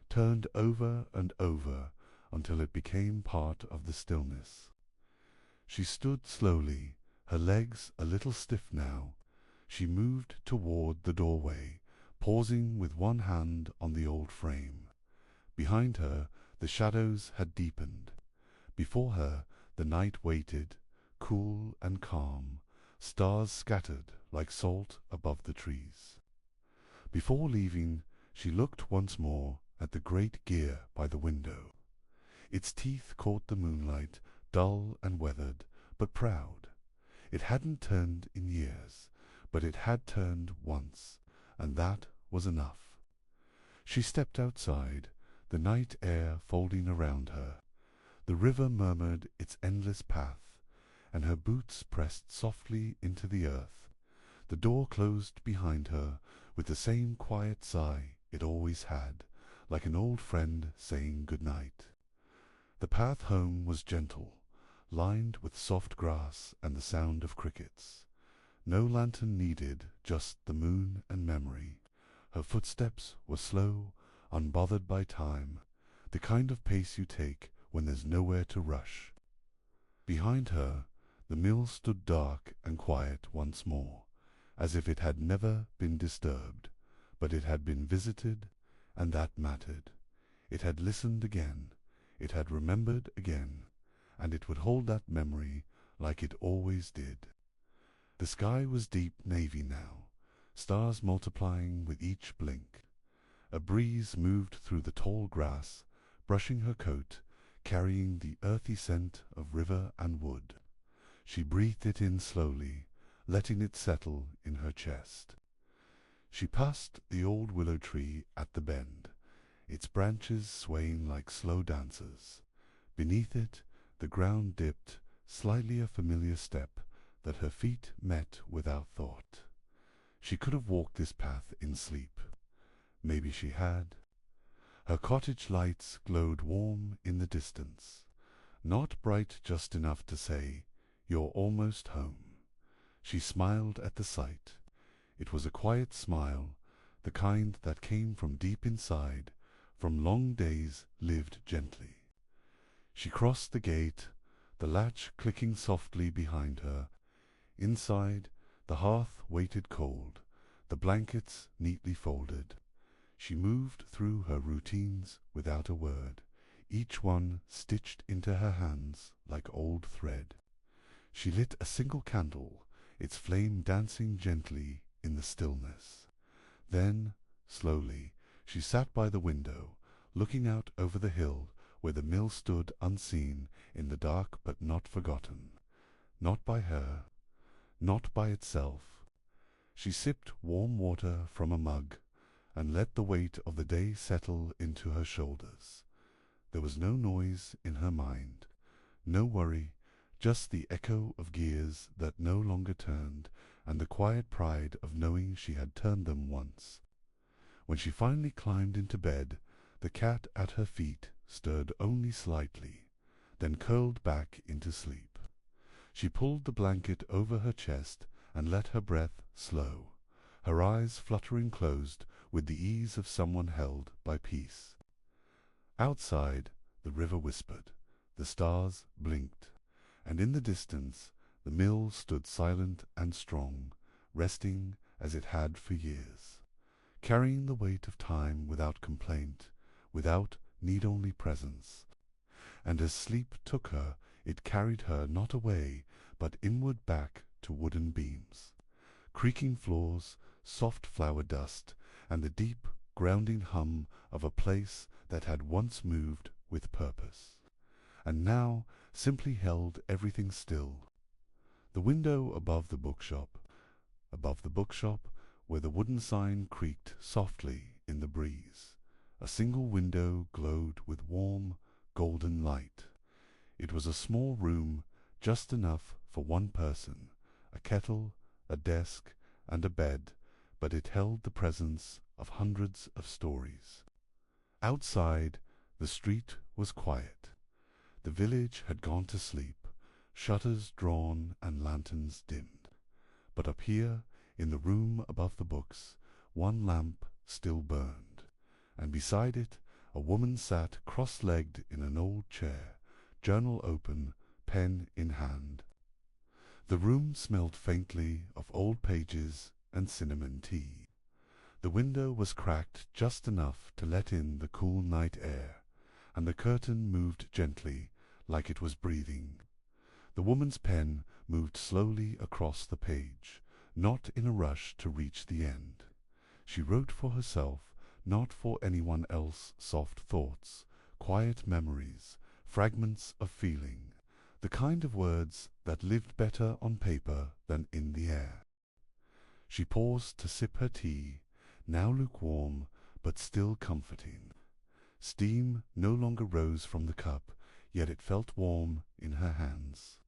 turned over and over until it became part of the stillness. She stood slowly, her legs a little stiff now. She moved toward the doorway, pausing with one hand on the old frame. Behind her, the shadows had deepened. Before her, the night waited, cool and calm, stars scattered like salt above the trees. Before leaving, she looked once more at the great gear by the window. Its teeth caught the moonlight, dull and weathered, but proud. It hadn't turned in years, but it had turned once, and that was enough. She stepped outside, the night air folding around her. The river murmured its endless path, and her boots pressed softly into the earth. The door closed behind her with the same quiet sigh it always had, like an old friend saying good night. The path home was gentle, lined with soft grass and the sound of crickets. No lantern needed, just the moon and memory. Her footsteps were slow, unbothered by time, the kind of pace you take when there's nowhere to rush. Behind her, the mill stood dark and quiet once more, as if it had never been disturbed, but it had been visited, and that mattered. It had listened again, it had remembered again, and it would hold that memory like it always did. The sky was deep navy now, stars multiplying with each blink. A breeze moved through the tall grass, brushing her coat, carrying the earthy scent of river and wood. She breathed it in slowly, letting it settle in her chest. She passed the old willow tree at the bend, its branches swaying like slow dancers. Beneath it, the ground dipped, slightly a familiar step that her feet met without thought. She could have walked this path in sleep. Maybe she had. Her cottage lights glowed warm in the distance, not bright just enough to say, "You're almost home." She smiled at the sight. It was a quiet smile, the kind that came from deep inside, from long days lived gently. She crossed the gate, the latch clicking softly behind her. Inside, the hearth waited cold, the blankets neatly folded. She moved through her routines without a word, each one stitched into her hands like old thread. She lit a single candle, its flame dancing gently in the stillness. Then, slowly, she sat by the window, looking out over the hill where the mill stood unseen in the dark but not forgotten. Not by her, not by itself. She sipped warm water from a mug, and let the weight of the day settle into her shoulders. There was no noise in her mind, no worry, just the echo of gears that no longer turned, and the quiet pride of knowing she had turned them once. When she finally climbed into bed, the cat at her feet stirred only slightly, then curled back into sleep. She pulled the blanket over her chest and let her breath slow, her eyes fluttering closed with the ease of someone held by peace. Outside, the river whispered, the stars blinked, and in the distance the mill stood silent and strong, resting as it had for years, carrying the weight of time without complaint, without need-only presence. And as sleep took her, it carried her not away, but inward back to wooden beams. creaking floors, soft flower dust, and the deep, grounding hum of a place that had once moved with purpose, and now simply held everything still. The window above the bookshop, where the wooden sign creaked softly in the breeze. A single window glowed with warm, golden light. It was a small room, just enough for one person, a kettle, a desk, and a bed, but it held the presence of hundreds of stories. Outside, the street was quiet. The village had gone to sleep, shutters drawn and lanterns dimmed. But up here, in the room above the books, one lamp still burned, and beside it a woman sat cross-legged in an old chair, journal open, pen in hand. The room smelled faintly of old pages and cinnamon tea. The window was cracked just enough to let in the cool night air, and the curtain moved gently, like it was breathing. The woman's pen moved slowly across the page, not in a rush to reach the end. She wrote for herself, not for anyone else, soft thoughts, quiet memories, fragments of feeling, the kind of words that lived better on paper than in the air. She paused to sip her tea, now lukewarm, but still comforting. Steam no longer rose from the cup, yet it felt warm in her hands.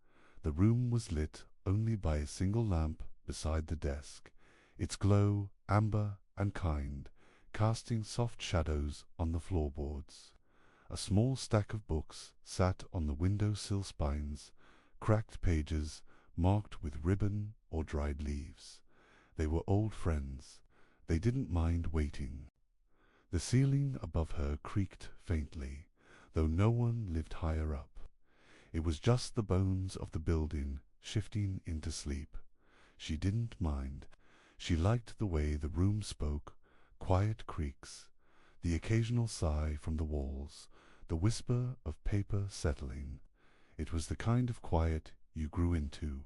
The room was lit only by a single lamp beside the desk, its glow amber and kind, casting soft shadows on the floorboards. A small stack of books sat on the window-sill spines, cracked pages marked with ribbon or dried leaves. They were old friends. They didn't mind waiting. The ceiling above her creaked faintly, though no one lived higher up. It was just the bones of the building shifting into sleep. She didn't mind. She liked the way the room spoke, quiet creaks, the occasional sigh from the walls, the whisper of paper settling. It was the kind of quiet you grew into,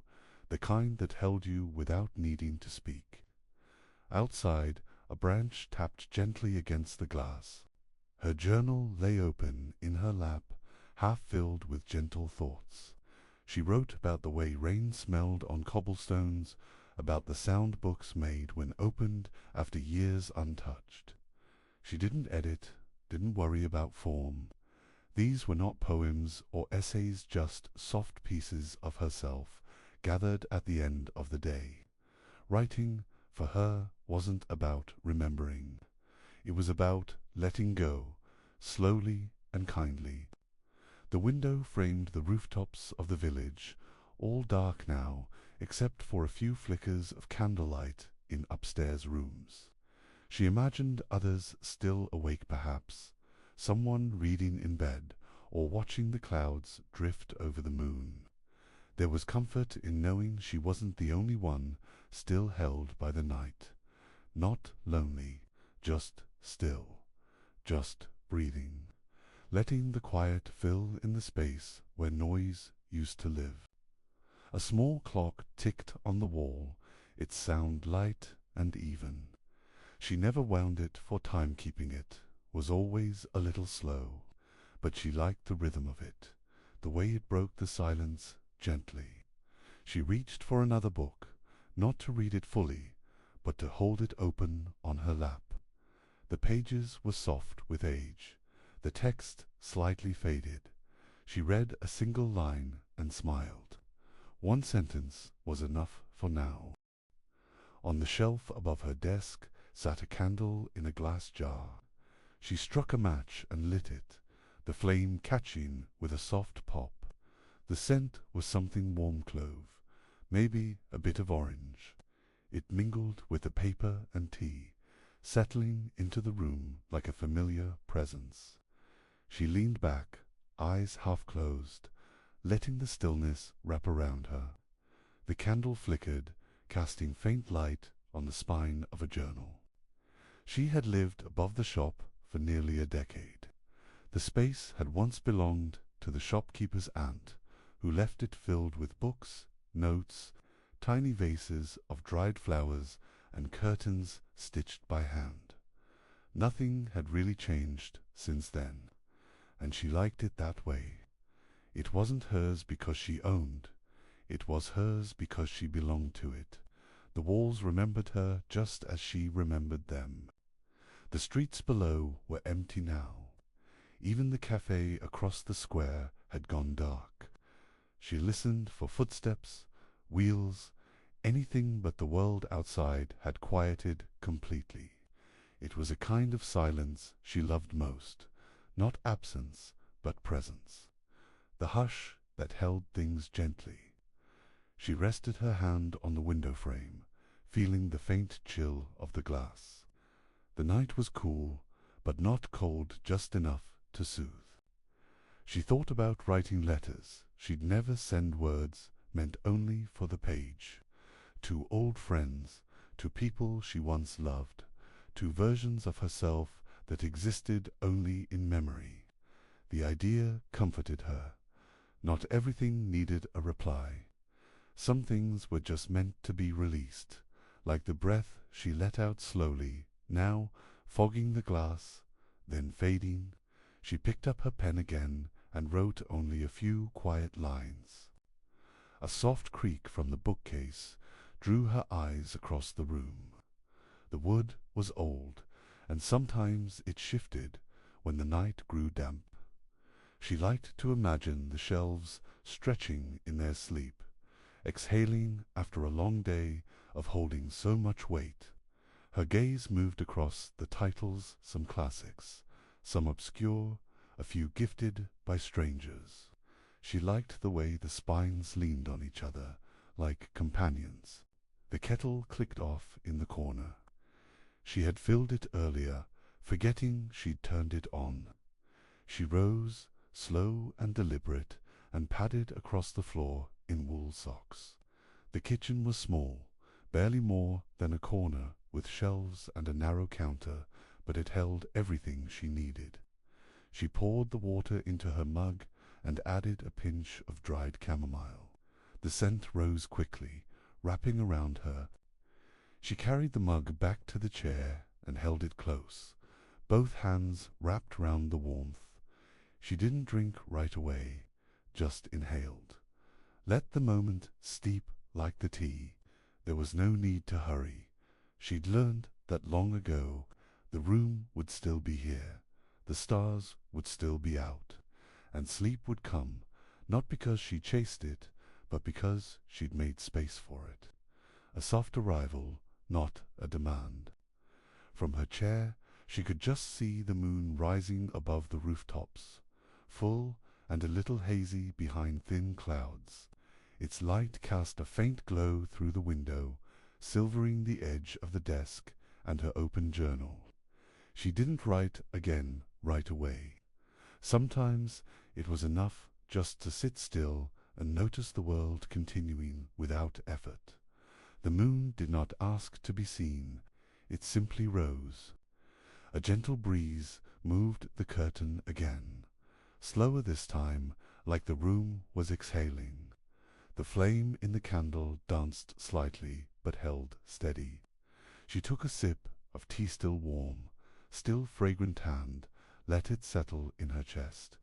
the kind that held you without needing to speak. Outside, a branch tapped gently against the glass. Her journal lay open in her lap, half filled with gentle thoughts. She wrote about the way rain smelled on cobblestones, about the sound books made when opened after years untouched. She didn't edit, didn't worry about form. These were not poems or essays, just soft pieces of herself, gathered at the end of the day. Writing, for her, wasn't about remembering. It was about letting go, slowly and kindly. The window framed the rooftops of the village, all dark now, except for a few flickers of candlelight in upstairs rooms. She imagined others still awake perhaps, someone reading in bed, or watching the clouds drift over the moon. There was comfort in knowing she wasn't the only one still held by the night. Not lonely, just still, just breathing, letting the quiet fill in the space where noise used to live. A small clock ticked on the wall, its sound light and even. She never wound it for timekeeping. It was always a little slow, but she liked the rhythm of it, the way it broke the silence gently. She reached for another book, not to read it fully, but to hold it open on her lap. The pages were soft with age, the text slightly faded. She read a single line and smiled. One sentence was enough for now. On the shelf above her desk sat a candle in a glass jar. She struck a match and lit it, the flame catching with a soft pop. The scent was something warm clove, maybe a bit of orange. It mingled with the paper and tea, settling into the room like a familiar presence. She leaned back, eyes half closed, letting the stillness wrap around her. The candle flickered, casting faint light on the spine of a journal. She had lived above the shop for nearly a decade. The space had once belonged to the shopkeeper's aunt, who left it filled with books, notes, tiny vases of dried flowers and curtains stitched by hand. Nothing had really changed since then, and she liked it that way. It wasn't hers because she owned. It was hers because she belonged to it. The walls remembered her just as she remembered them. The streets below were empty now. Even the cafe across the square had gone dark. She listened for footsteps, wheels, anything but the world outside had quieted completely. It was a kind of silence she loved most, not absence, but presence. The hush that held things gently. She rested her hand on the window frame, feeling the faint chill of the glass. The night was cool, but not cold just enough to soothe. She thought about writing letters she'd never send, words meant only for the page. To old friends, to people she once loved, to versions of herself that existed only in memory. The idea comforted her. Not everything needed a reply. Some things were just meant to be released, like the breath she let out slowly, now fogging the glass, then fading. She picked up her pen again and wrote only a few quiet lines. A soft creak from the bookcase drew her eyes across the room. The wood was old, and sometimes it shifted when the night grew damp. She liked to imagine the shelves stretching in their sleep, exhaling after a long day of holding so much weight. Her gaze moved across the titles, some classics, some obscure, a few gifted by strangers. She liked the way the spines leaned on each other, like companions. The kettle clicked off in the corner. She had filled it earlier, forgetting she'd turned it on. She rose, slow and deliberate, and padded across the floor in wool socks. The kitchen was small, barely more than a corner, with shelves and a narrow counter, but it held everything she needed. She poured the water into her mug and added a pinch of dried chamomile. The scent rose quickly, wrapping around her. She carried the mug back to the chair and held it close, both hands wrapped round the warmth. She didn't drink right away, just inhaled. Let the moment steep like the tea. There was no need to hurry. She'd learned that long ago. The room would still be here. The stars would still be out. And sleep would come, not because she chased it, but because she'd made space for it. A soft arrival, not a demand. From her chair, she could just see the moon rising above the rooftops, full and a little hazy behind thin clouds. Its light cast a faint glow through the window, silvering the edge of the desk and her open journal. She didn't write again right away. Sometimes it was enough just to sit still and notice the world continuing without effort. The moon did not ask to be seen. It simply rose. A gentle breeze moved the curtain again, slower this time, like the room was exhaling. The flame in the candle danced slightly, but held steady. She took a sip of tea, still warm, still fragrant hand, let it settle in her chest.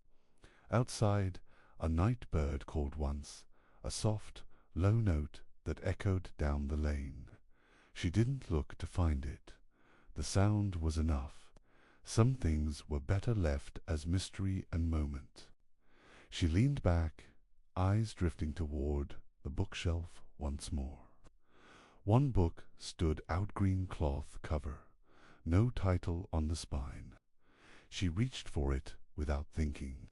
Outside, a night bird called once, a soft, low note that echoed down the lane. She didn't look to find it. The sound was enough. Some things were better left as mystery and moment. She leaned back, eyes drifting toward the bookshelf once more. One book stood out, green cloth cover, no title on the spine. She reached for it without thinking.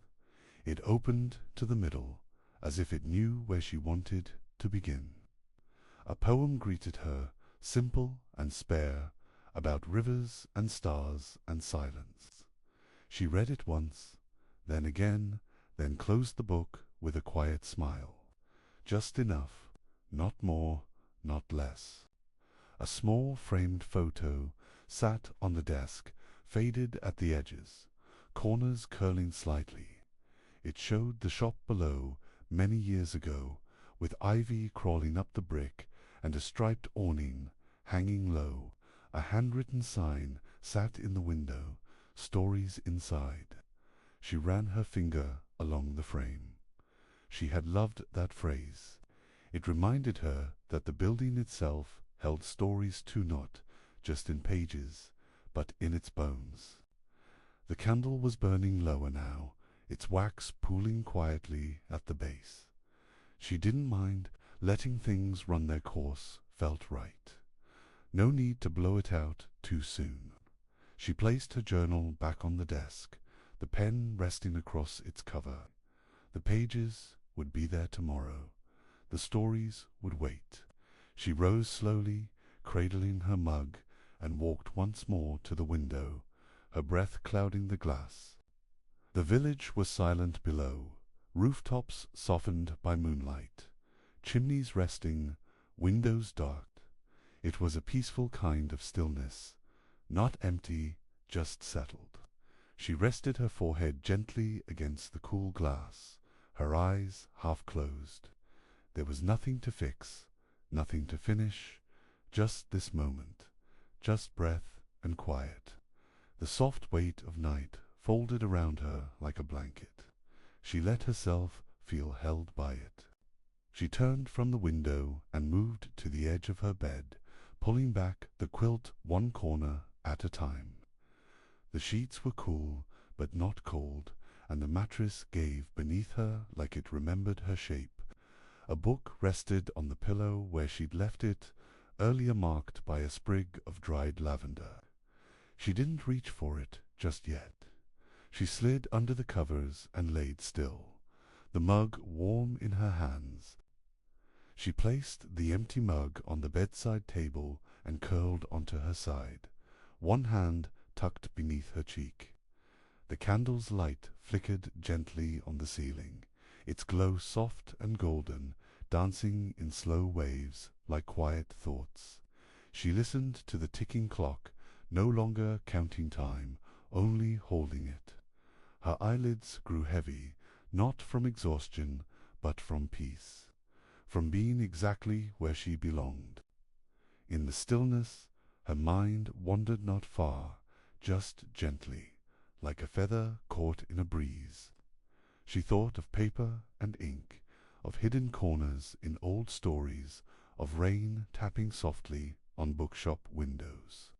It opened to the middle, as if it knew where she wanted to begin. A poem greeted her, simple and spare, about rivers and stars and silence. She read it once, then again, then closed the book with a quiet smile. Just enough, not more, not less. A small framed photo sat on the desk, faded at the edges, corners curling slightly. It showed the shop below, many years ago, with ivy crawling up the brick and a striped awning hanging low. A handwritten sign sat in the window, "Stories Inside." She ran her finger along the frame. She had loved that phrase. It reminded her that the building itself held stories too, not just in pages, but in its bones. The candle was burning lower now, its wax pooling quietly at the base. She didn't mind letting things run their course, felt right. No need to blow it out too soon. She placed her journal back on the desk, the pen resting across its cover. The pages would be there tomorrow. The stories would wait. She rose slowly, cradling her mug, and walked once more to the window, her breath clouding the glass. The village was silent below, rooftops softened by moonlight, chimneys resting, windows dark. It was a peaceful kind of stillness, not empty, just settled. She rested her forehead gently against the cool glass, her eyes half closed. There was nothing to fix, nothing to finish, just this moment, just breath and quiet. The soft weight of night folded around her like a blanket. She let herself feel held by it. She turned from the window and moved to the edge of her bed, pulling back the quilt one corner at a time. The sheets were cool, but not cold, and the mattress gave beneath her like it remembered her shape. A book rested on the pillow where she'd left it, earlier marked by a sprig of dried lavender. She didn't reach for it just yet. She slid under the covers and laid still, the mug warm in her hands. She placed the empty mug on the bedside table and curled onto her side, one hand tucked beneath her cheek. The candle's light flickered gently on the ceiling, its glow soft and golden, dancing in slow waves like quiet thoughts. She listened to the ticking clock, no longer counting time, only holding it. Her eyelids grew heavy, not from exhaustion, but from peace, from being exactly where she belonged. In the stillness, her mind wandered not far, just gently, like a feather caught in a breeze. She thought of paper and ink, of hidden corners in old stories, of rain tapping softly on bookshop windows.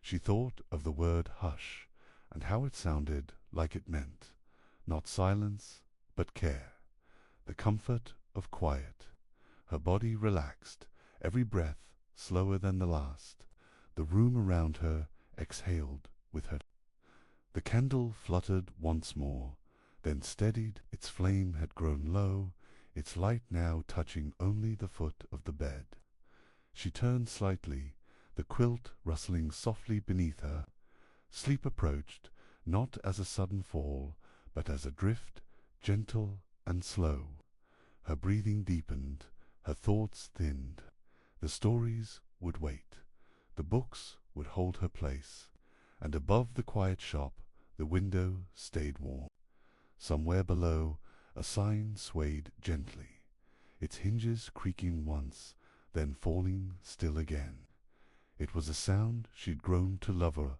She thought of the word hush, and how it sounded like it meant, not silence, but care, the comfort of quiet. Her body relaxed, every breath slower than the last. The room around her exhaled with her. The candle fluttered once more, then steadied. Its flame had grown low, its light now touching only the foot of the bed. She turned slightly, the quilt rustling softly beneath her. Sleep approached, not as a sudden fall, but as a drift, gentle and slow. Her breathing deepened, her thoughts thinned. The stories would wait. The books would hold her place. And above the quiet shop, the window stayed warm. Somewhere below, a sign swayed gently, its hinges creaking once, then falling still again. It was a sound she'd grown to love, a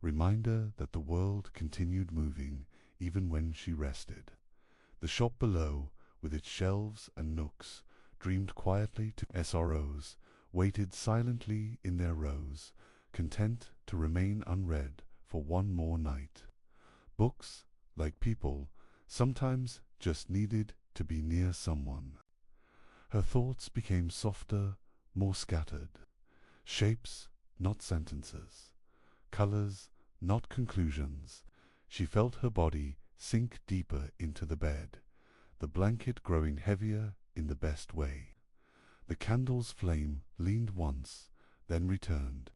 reminder that the world continued moving even when she rested. The shop below, with its shelves and nooks, dreamed quietly to SROs, waited silently in their rows, content to remain unread for one more night. Books, like people, sometimes just needed to be near someone. Her thoughts became softer, more scattered. Shapes, not sentences. Colors, not conclusions. She felt her body sink deeper into the bed, the blanket growing heavier in the best way. The candle's flame leaned once, then returned.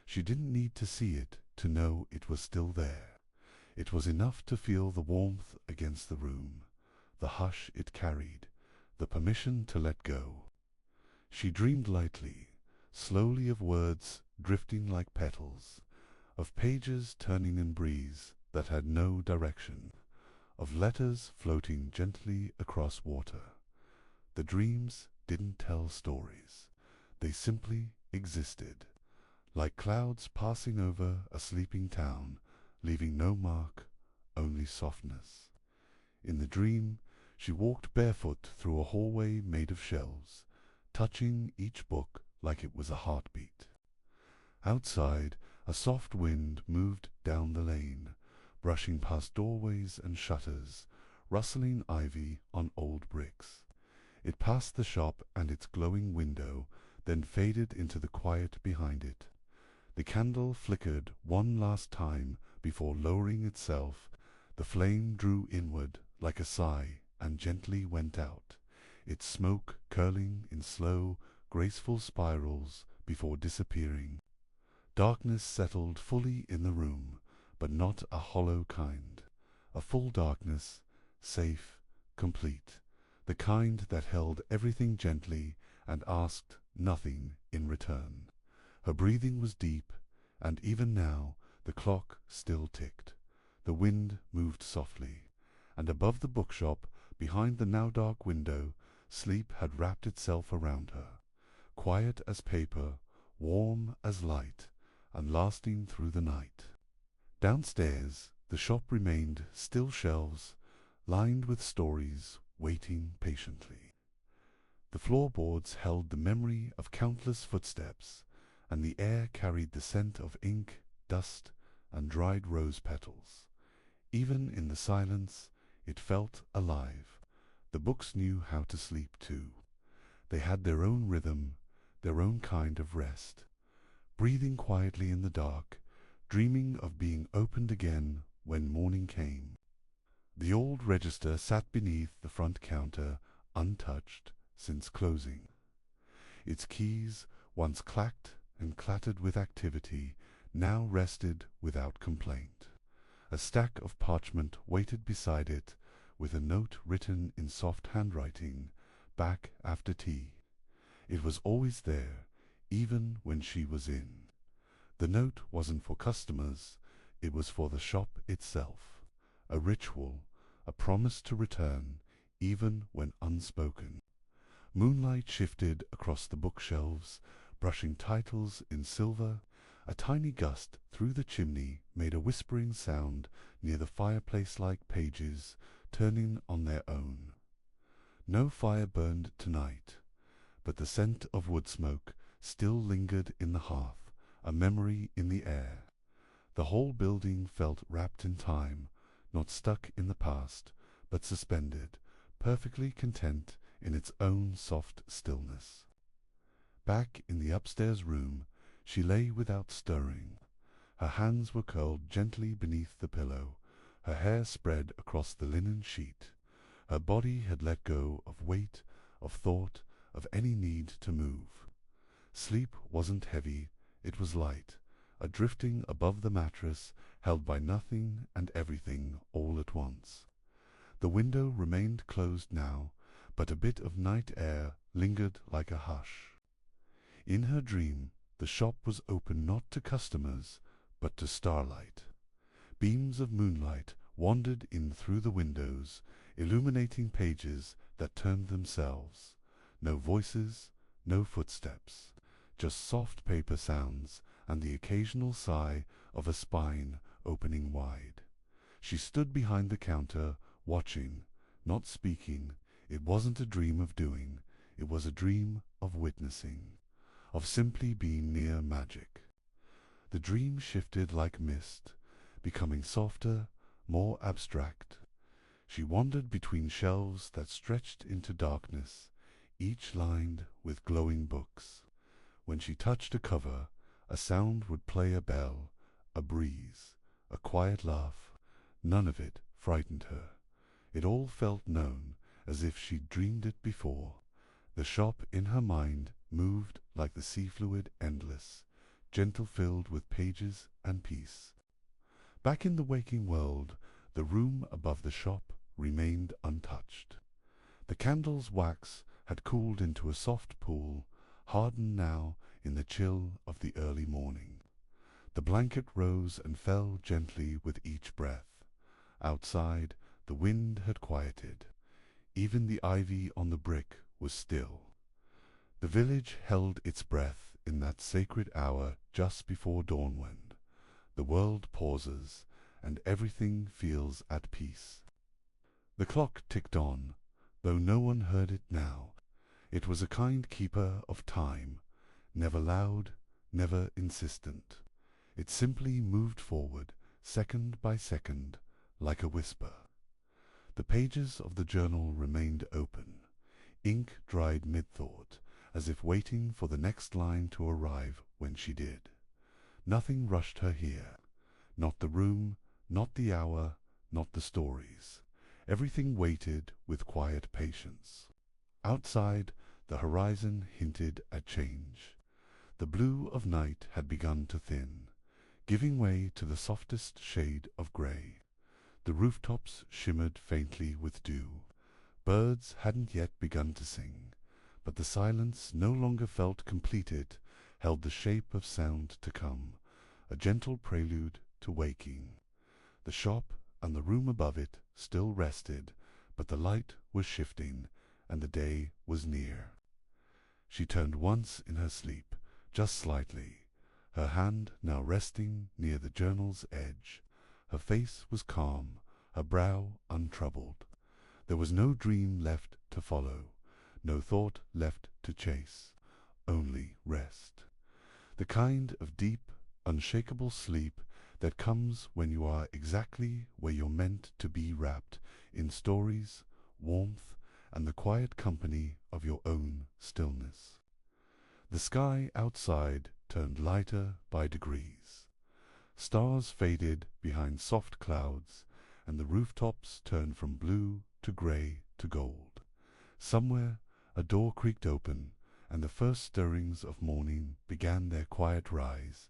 She didn't need to see it to know it was still there. It was enough to feel the warmth against the room, the hush it carried, the permission to let go. She dreamed lightly, slowly, of words drifting like petals, of pages turning in breeze that had no direction, of letters floating gently across water. The dreams didn't tell stories. They simply existed, like clouds passing over a sleeping town, leaving no mark, only softness. In the dream, she walked barefoot through a hallway made of shelves, touching each book like it was a heartbeat. Outside, a soft wind moved down the lane, brushing past doorways and shutters, rustling ivy on old bricks. It passed the shop and its glowing window, then faded into the quiet behind it. The candle flickered one last time before lowering itself. The flame drew inward like a sigh and gently went out, its smoke curling in slow, graceful spirals before disappearing. Darkness settled fully in the room, but not a hollow kind. A full darkness, safe, complete, the kind that held everything gently and asked nothing in return. Her breathing was deep, and even now the clock still ticked. The wind moved softly, and above the bookshop, behind the now dark window, sleep had wrapped itself around her, quiet as paper, warm as light, and lasting through the night. Downstairs, the shop remained still shelves, lined with stories, waiting patiently. The floorboards held the memory of countless footsteps, and the air carried the scent of ink, dust, and dried rose petals. Even in the silence, it felt alive. The books knew how to sleep too. They had their own rhythm, their own kind of rest, breathing quietly in the dark, dreaming of being opened again when morning came. The old register sat beneath the front counter, untouched since closing. Its keys, once clacked and clattered with activity, now rested without complaint. A stack of parchment waited beside it, with a note written in soft handwriting, back after tea. It was always there, even when she was in. The note wasn't for customers, it was for the shop itself. A ritual, a promise to return, even when unspoken. Moonlight shifted across the bookshelves, brushing titles in silver. A tiny gust through the chimney made a whispering sound near the fireplace-like pages, turning on their own. No fire burned tonight, but the scent of wood smoke still lingered in the hearth, a memory in the air. The whole building felt wrapped in time, not stuck in the past, but suspended, perfectly content in its own soft stillness. Back in the upstairs room, she lay without stirring. Her hands were curled gently beneath the pillow, her hair spread across the linen sheet. Her body had let go of weight, of thought, of any need to move. Sleep wasn't heavy, it was light, a drifting above the mattress, held by nothing and everything all at once. The window remained closed now, but a bit of night air lingered like a hush. In her dream, the shop was open not to customers, but to starlight. Beams of moonlight wandered in through the windows, illuminating pages that turned themselves. No voices, no footsteps, just soft paper sounds and the occasional sigh of a spine opening wide. She stood behind the counter, watching, not speaking. It wasn't a dream of doing, it was a dream of witnessing, of simply being near magic. The dream shifted like mist, becoming softer, more abstract. She wandered between shelves that stretched into darkness, each lined with glowing books. When she touched a cover, a sound would play, a bell, a breeze, a quiet laugh. None of it frightened her. It all felt known, as if she'd dreamed it before. The shop in her mind moved like the sea fluid, endless, gentle, filled with pages and peace. Back in the waking world, the room above the shop remained untouched. The candle's wax had cooled into a soft pool, hardened now in the chill of the early morning. The blanket rose and fell gently with each breath. Outside, the wind had quieted. Even the ivy on the brick was still. The village held its breath in that sacred hour just before dawn when the world pauses and everything feels at peace. The clock ticked on, though no one heard it now. It was a kind keeper of time, never loud, never insistent. It simply moved forward, second by second, like a whisper. The pages of the journal remained open, ink dried mid-thought, as if waiting for the next line to arrive when she did. Nothing rushed her here. Not the room, not the hour, not the stories. Everything waited with quiet patience. Outside, the horizon hinted at change. The blue of night had begun to thin, giving way to the softest shade of grey. The rooftops shimmered faintly with dew. Birds hadn't yet begun to sing, but the silence no longer felt completed, held the shape of sound to come, a gentle prelude to waking. The shop and the room above it still rested, but the light was shifting, and the day was near. She turned once in her sleep, just slightly, her hand now resting near the journal's edge. Her face was calm, her brow untroubled. There was no dream left to follow, no thought left to chase, only rest. The kind of deep, unshakable sleep that comes when you are exactly where you're meant to be, wrapped in stories, warmth, and the quiet company of your own stillness. The sky outside turned lighter by degrees. Stars faded behind soft clouds, and the rooftops turned from blue to grey to gold. Somewhere a door creaked open, and the first stirrings of morning began their quiet rise,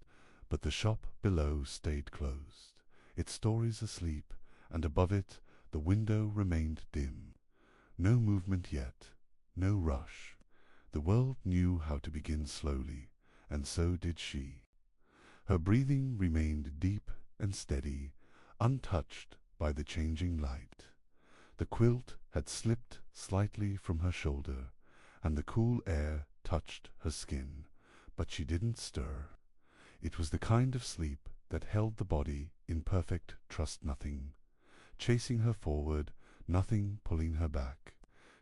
but the shop below stayed closed, its stories asleep, and above it the window remained dim. No movement yet, no rush. The world knew how to begin slowly, and so did she. Her breathing remained deep and steady, untouched by the changing light. The quilt had slipped slightly from her shoulder, and the cool air touched her skin, but she didn't stir. It was the kind of sleep that held the body in perfect trust-nothing, chasing her forward, nothing pulling her back,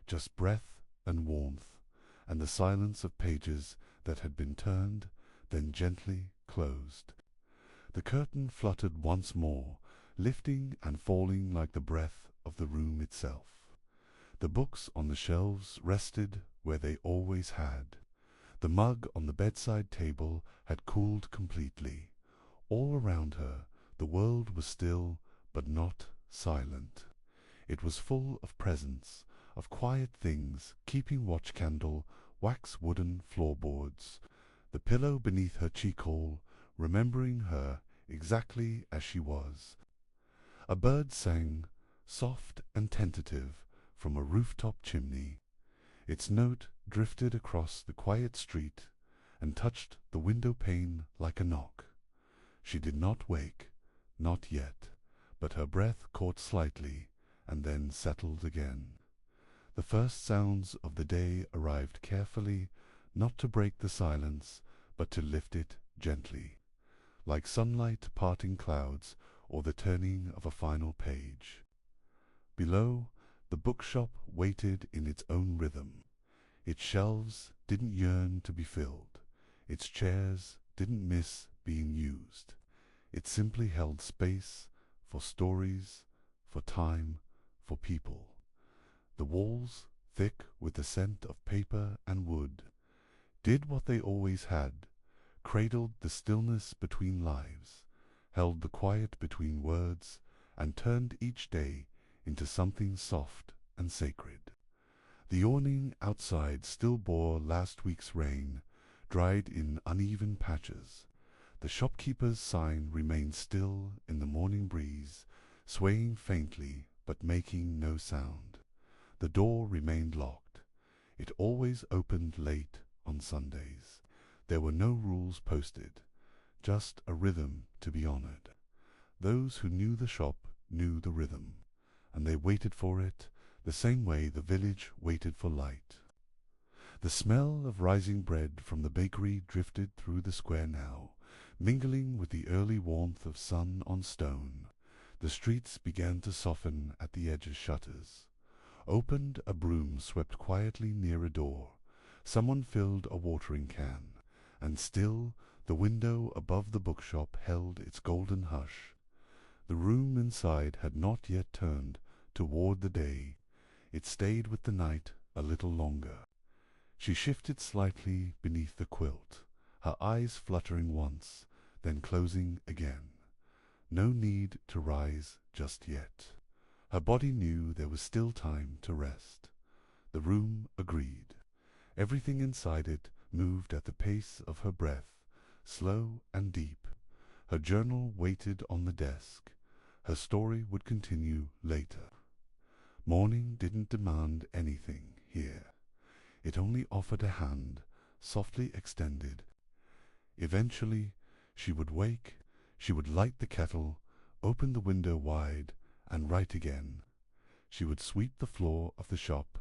just breath and warmth, and the silence of pages that had been turned, then gently closed. The curtain fluttered once more, lifting and falling like the breath of the room itself. The books on the shelves rested where they always had. The mug on the bedside table had cooled completely. All around her the world was still, but not silent. It was full of presence, of quiet things, keeping watch candle, wax wooden floorboards, the pillow beneath her cheek-hole, remembering her exactly as she was. A bird sang, soft and tentative, from a rooftop chimney. Its note drifted across the quiet street and touched the window pane like a knock. She did not wake, not yet, but her breath caught slightly and then settled again. The first sounds of the day arrived carefully, not to break the silence, but to lift it gently, like sunlight parting clouds or the turning of a final page. Below, the bookshop waited in its own rhythm. Its shelves didn't yearn to be filled. Its chairs didn't miss being used. It simply held space for stories, for time, for people. The walls, thick with the scent of paper and wood, did what they always had, cradled the stillness between lives, held the quiet between words, and turned each day into something soft and sacred. The awning outside still bore last week's rain, dried in uneven patches. The shopkeeper's sign remained still in the morning breeze, swaying faintly but making no sound. The door remained locked. It always opened late on Sundays. There were no rules posted, just a rhythm to be honored. Those who knew the shop knew the rhythm, and they waited for it the same way the village waited for light. The smell of rising bread from the bakery drifted through the square now, mingling with the early warmth of sun on stone. The streets began to soften at the edge of shutters. Opened, a broom swept quietly near a door. Someone filled a watering can, and still the window above the bookshop held its golden hush. The room inside had not yet turned toward the day. It stayed with the night a little longer. She shifted slightly beneath the quilt, her eyes fluttering once, then closing again. No need to rise just yet. Her body knew there was still time to rest. The room agreed. Everything inside it moved at the pace of her breath, slow and deep. Her journal waited on the desk. Her story would continue later. Morning didn't demand anything here. It only offered a hand, softly extended. Eventually, she would wake, she would light the kettle, open the window wide, and write again. She would sweep the floor of the shop,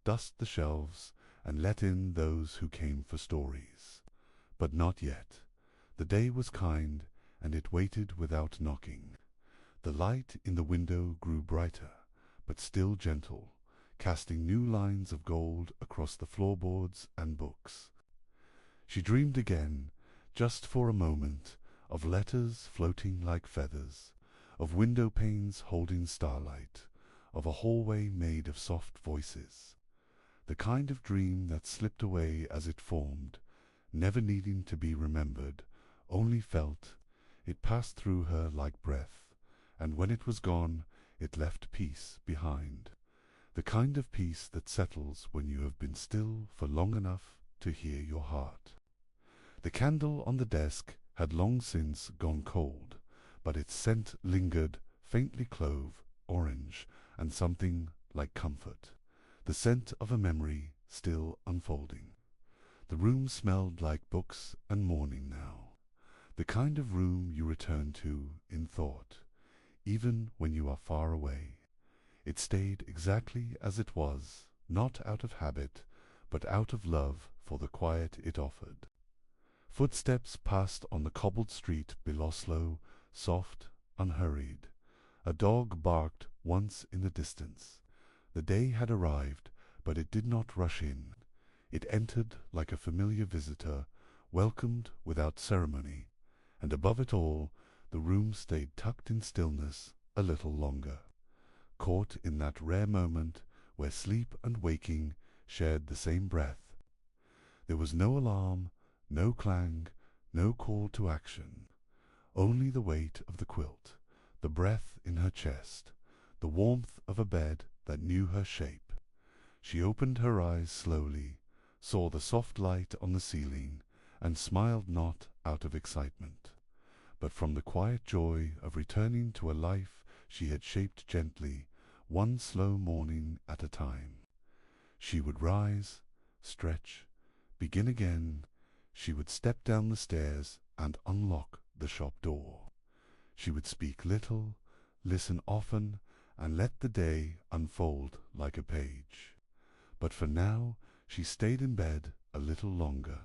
dust the shelves, and let in those who came for stories. But not yet. The day was kind, and it waited without knocking. The light in the window grew brighter, but still gentle, casting new lines of gold across the floorboards and books. She dreamed again, just for a moment, of letters floating like feathers, of window panes holding starlight, of a hallway made of soft voices. The kind of dream that slipped away as it formed, never needing to be remembered, only felt. It passed through her like breath, and when it was gone, it left peace behind. The kind of peace that settles when you have been still for long enough to hear your heart. The candle on the desk had long since gone cold, but its scent lingered, faintly clove, orange, and something like comfort. The scent of a memory still unfolding. The room smelled like books and morning now. The kind of room you return to in thought, even when you are far away. It stayed exactly as it was, not out of habit, but out of love for the quiet it offered. Footsteps passed on the cobbled street below, slow, soft, unhurried. A dog barked once in the distance. The day had arrived, but it did not rush in. It entered like a familiar visitor, welcomed without ceremony, and above it all, the room stayed tucked in stillness a little longer, caught in that rare moment where sleep and waking shared the same breath. There was no alarm, no clang, no call to action, only the weight of the quilt, the breath in her chest, the warmth of a bed that knew her shape. She opened her eyes slowly, saw the soft light on the ceiling, and smiled not out of excitement, but from the quiet joy of returning to a life she had shaped gently, one slow morning at a time. She would rise, stretch, begin again. She would step down the stairs and unlock the shop door. She would speak little, listen often, and let the day unfold like a page. But for now she stayed in bed a little longer,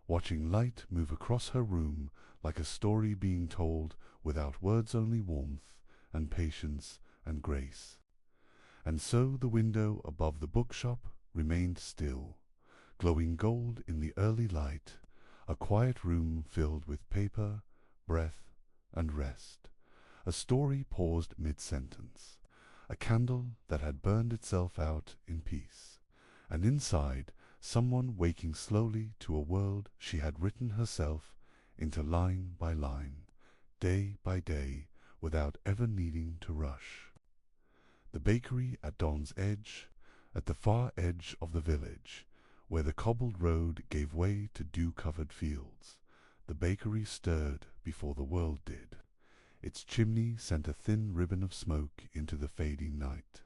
watching light move across her room like a story being told without words, only warmth and patience and grace. And so the window above the bookshop remained still, glowing gold in the early light, a quiet room filled with paper, breath, and rest. A story paused mid-sentence, a candle that had burned itself out in peace, and inside someone waking slowly to a world she had written herself into line by line, day by day, without ever needing to rush. The bakery at dawn's edge, at the far edge of the village, where the cobbled road gave way to dew-covered fields. The bakery stirred before the world did. Its chimney sent a thin ribbon of smoke into the fading night,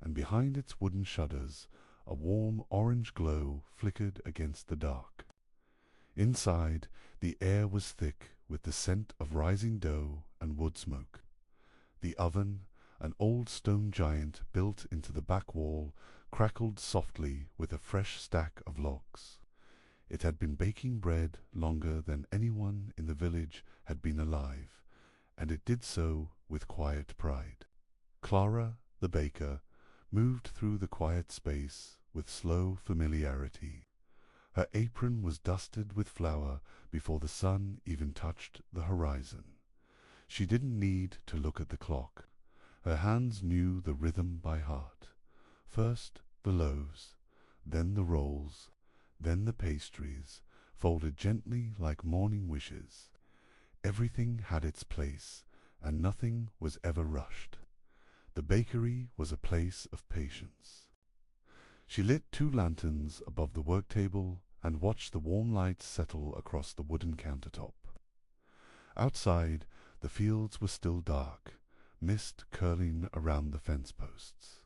and behind its wooden shutters a warm orange glow flickered against the dark. Inside, the air was thick with the scent of rising dough and wood smoke. The oven, an old stone giant built into the back wall, crackled softly with a fresh stack of logs. It had been baking bread longer than anyone in the village had been alive, and it did so with quiet pride. Clara, the baker, moved through the quiet space with slow familiarity. Her apron was dusted with flour before the sun even touched the horizon. She didn't need to look at the clock. Her hands knew the rhythm by heart. First the loaves, then the rolls, then the pastries, folded gently like morning wishes. Everything had its place, and nothing was ever rushed. The bakery was a place of patience. She lit 2 lanterns above the work table and watched the warm light settle across the wooden countertop. Outside, the fields were still dark, mist curling around the fence posts.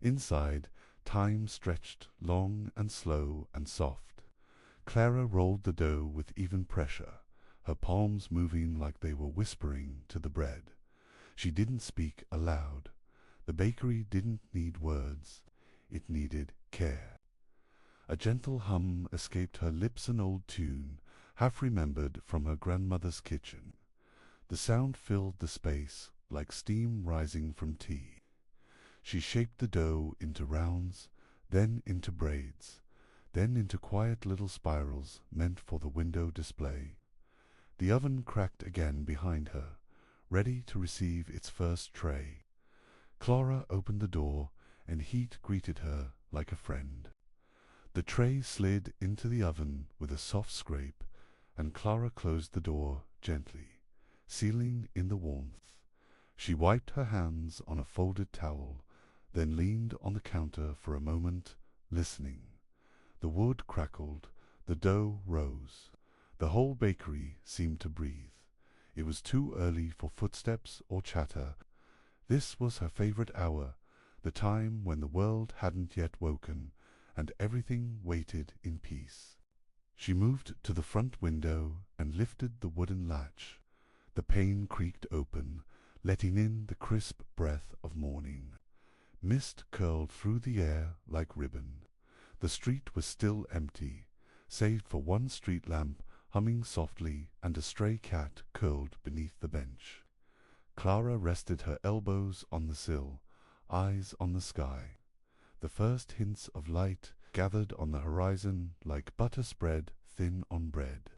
Inside, time stretched long and slow and soft. Clara rolled the dough with even pressure, her palms moving like they were whispering to the bread. She didn't speak aloud. The bakery didn't need words. It needed care. A gentle hum escaped her lips, an old tune, half remembered from her grandmother's kitchen. The sound filled the space like steam rising from tea. She shaped the dough into rounds, then into braids, then into quiet little spirals meant for the window display. The oven cracked again behind her, ready to receive its first tray. Clara opened the door, and heat greeted her like a friend. The tray slid into the oven with a soft scrape, and Clara closed the door gently, sealing in the warmth. She wiped her hands on a folded towel, then leaned on the counter for a moment, listening. The wood crackled, the dough rose. The whole bakery seemed to breathe. It was too early for footsteps or chatter. This was her favorite hour, the time when the world hadn't yet woken, and everything waited in peace. She moved to the front window and lifted the wooden latch. The pane creaked open, letting in the crisp breath of morning. Mist curled through the air like ribbon. The street was still empty, save for one street lamp humming softly and a stray cat curled beneath the bench. Clara rested her elbows on the sill, eyes on the sky. The first hints of light gathered on the horizon like butter spread thin on bread.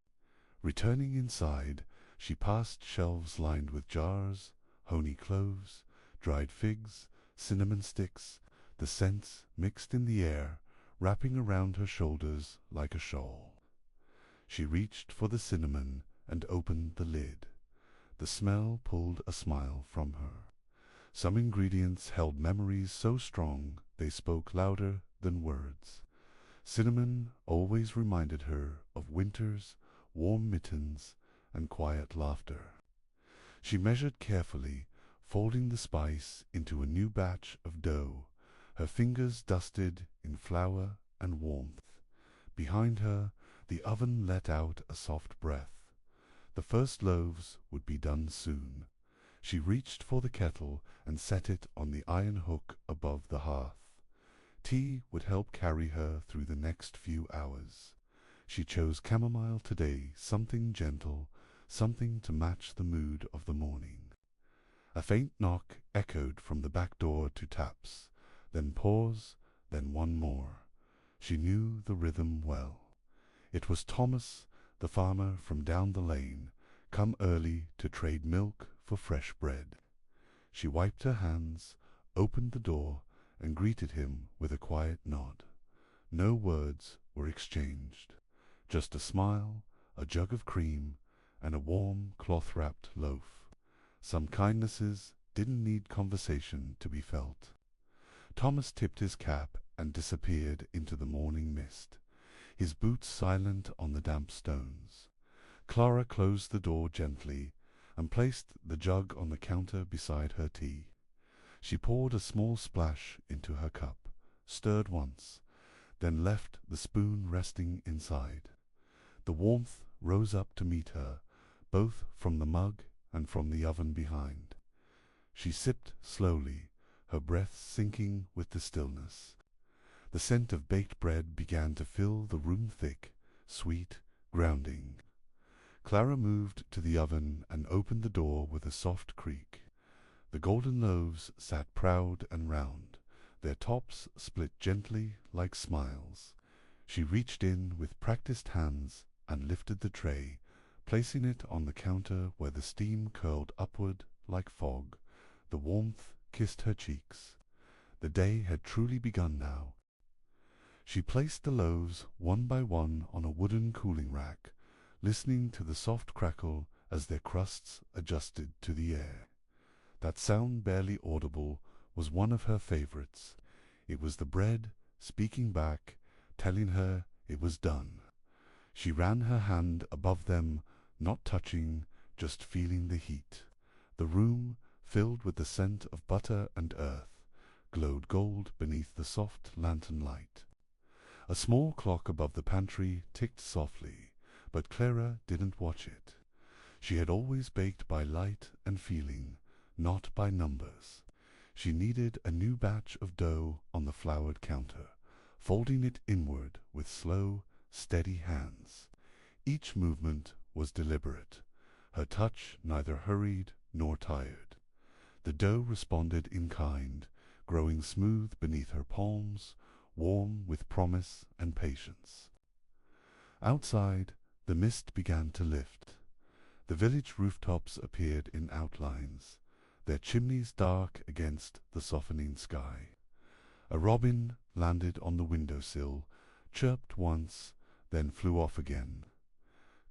Returning inside, she passed shelves lined with jars, honey cloves, dried figs, cinnamon sticks, the scents mixed in the air, wrapping around her shoulders like a shawl. She reached for the cinnamon and opened the lid. The smell pulled a smile from her. Some ingredients held memories so strong they spoke louder than words. Cinnamon always reminded her of winters, warm mittens, and quiet laughter. She measured carefully, folding the spice into a new batch of dough, her fingers dusted in flour and warmth. Behind her, the oven let out a soft breath. The first loaves would be done soon. She reached for the kettle and set it on the iron hook above the hearth. Tea would help carry her through the next few hours. She chose chamomile today, something gentle, something to match the mood of the morning. A faint knock echoed from the back door to taps, then pause, then one more. She knew the rhythm well. It was Thomas, the farmer from down the lane, come early to trade milk for fresh bread. She wiped her hands, opened the door, and greeted him with a quiet nod. No words were exchanged, just a smile, a jug of cream, and a warm cloth-wrapped loaf. Some kindnesses didn't need conversation to be felt. Thomas tipped his cap and disappeared into the morning mist, his boots silent on the damp stones. Clara closed the door gently and placed the jug on the counter beside her tea. She poured a small splash into her cup, stirred once, then left the spoon resting inside. The warmth rose up to meet her, both from the mug and from the oven behind. She sipped slowly, her breath sinking with the stillness. The scent of baked bread began to fill the room, thick, sweet, grounding. Clara moved to the oven and opened the door with a soft creak. The golden loaves sat proud and round, their tops split gently like smiles. She reached in with practiced hands and lifted the tray, placing it on the counter where the steam curled upward like fog. The warmth kissed her cheeks. The day had truly begun now. She placed the loaves one by one on a wooden cooling rack, listening to the soft crackle as their crusts adjusted to the air. That sound, barely audible, was one of her favorites. It was the bread speaking back, telling her it was done. She ran her hand above them, not touching, just feeling the heat. The room, filled with the scent of butter and earth, glowed gold beneath the soft lantern light. A small clock above the pantry ticked softly, but Clara didn't watch it. She had always baked by light and feeling, not by numbers. She kneaded a new batch of dough on the floured counter, folding it inward with slow, steady hands. Each movement was deliberate, her touch neither hurried nor tired. The dough responded in kind, growing smooth beneath her palms, warm with promise and patience. Outside, the mist began to lift. The village rooftops appeared in outlines, their chimneys dark against the softening sky. A robin landed on the windowsill, chirped once, then flew off again.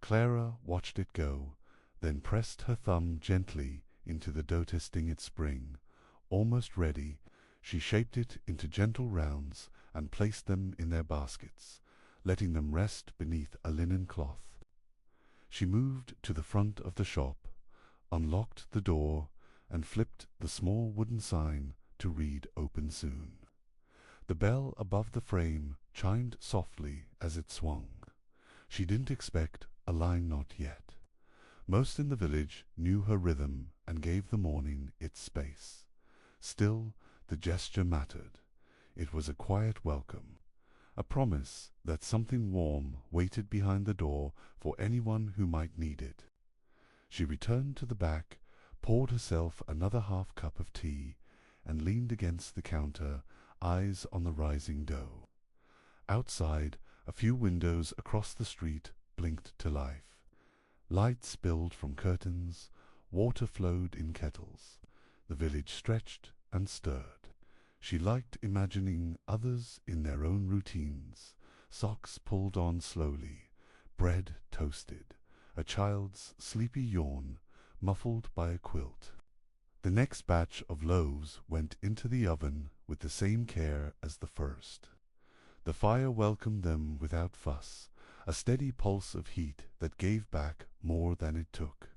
Clara watched it go, then pressed her thumb gently into the dough, testing its spring. Almost ready, she shaped it into gentle rounds and placed them in their baskets, letting them rest beneath a linen cloth. She moved to the front of the shop, unlocked the door, and flipped the small wooden sign to read "Open Soon." The bell above the frame chimed softly as it swung. She didn't expect a line, not yet. Most in the village knew her rhythm and gave the morning its space. Still, the gesture mattered. It was a quiet welcome, a promise that something warm waited behind the door for anyone who might need it. She returned to the back, poured herself another half cup of tea, and leaned against the counter, eyes on the rising dough. Outside, a few windows across the street blinked to life. Light spilled from curtains, water flowed in kettles. The village stretched and stirred. She liked imagining others in their own routines, socks pulled on slowly, bread toasted, a child's sleepy yawn muffled by a quilt. The next batch of loaves went into the oven with the same care as the first. The fire welcomed them without fuss, a steady pulse of heat that gave back more than it took.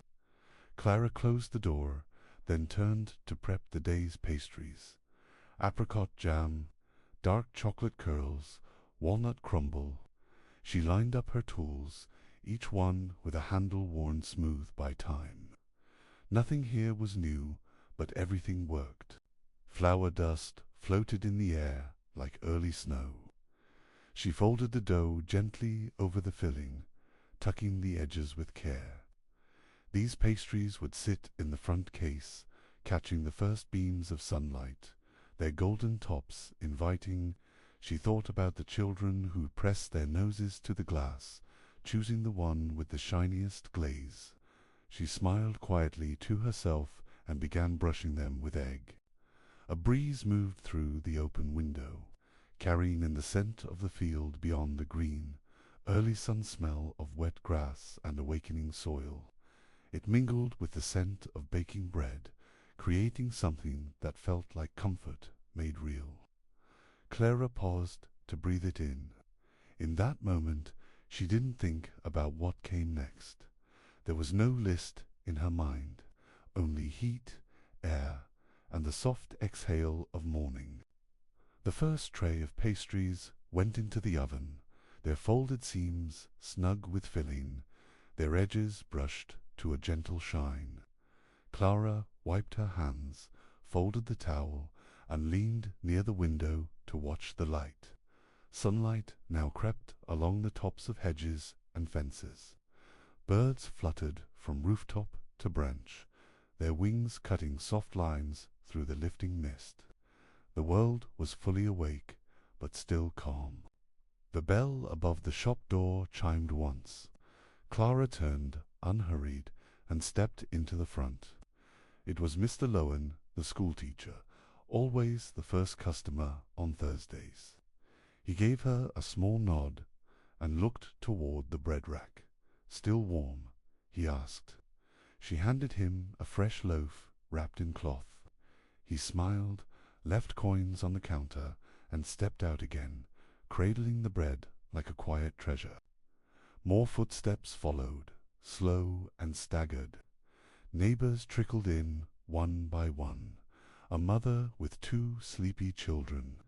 Clara closed the door, then turned to prep the day's pastries. Apricot jam, dark chocolate curls, walnut crumble. She lined up her tools, each one with a handle worn smooth by time. Nothing here was new, but everything worked. Flour dust floated in the air like early snow. She folded the dough gently over the filling, tucking the edges with care. These pastries would sit in the front case, catching the first beams of sunlight, their golden tops inviting. She thought about the children who pressed their noses to the glass, choosing the one with the shiniest glaze. She smiled quietly to herself and began brushing them with egg. A breeze moved through the open window, carrying in the scent of the field beyond the green, early sun smell of wet grass and awakening soil. It mingled with the scent of baking bread, creating something that felt like comfort made real. Clara paused to breathe it in. In that moment, she didn't think about what came next. There was no list in her mind, only heat, air, and the soft exhale of morning. The first tray of pastries went into the oven, their folded seams snug with filling, their edges brushed to a gentle shine. Clara wiped her hands, folded the towel, and leaned near the window to watch the light. Sunlight now crept along the tops of hedges and fences. Birds fluttered from rooftop to branch, their wings cutting soft lines through the lifting mist. The world was fully awake, but still calm. The bell above the shop door chimed once. Clara turned, unhurried, and stepped into the front. It was Mr. Lune, the schoolteacher, always the first customer on Thursdays. He gave her a small nod and looked toward the bread rack. "Still warm?" he asked. She handed him a fresh loaf wrapped in cloth. He smiled, left coins on the counter, and stepped out again, cradling the bread like a quiet treasure. More footsteps followed, slow and staggered. Neighbors trickled in, one by one. A mother with 2 sleepy children,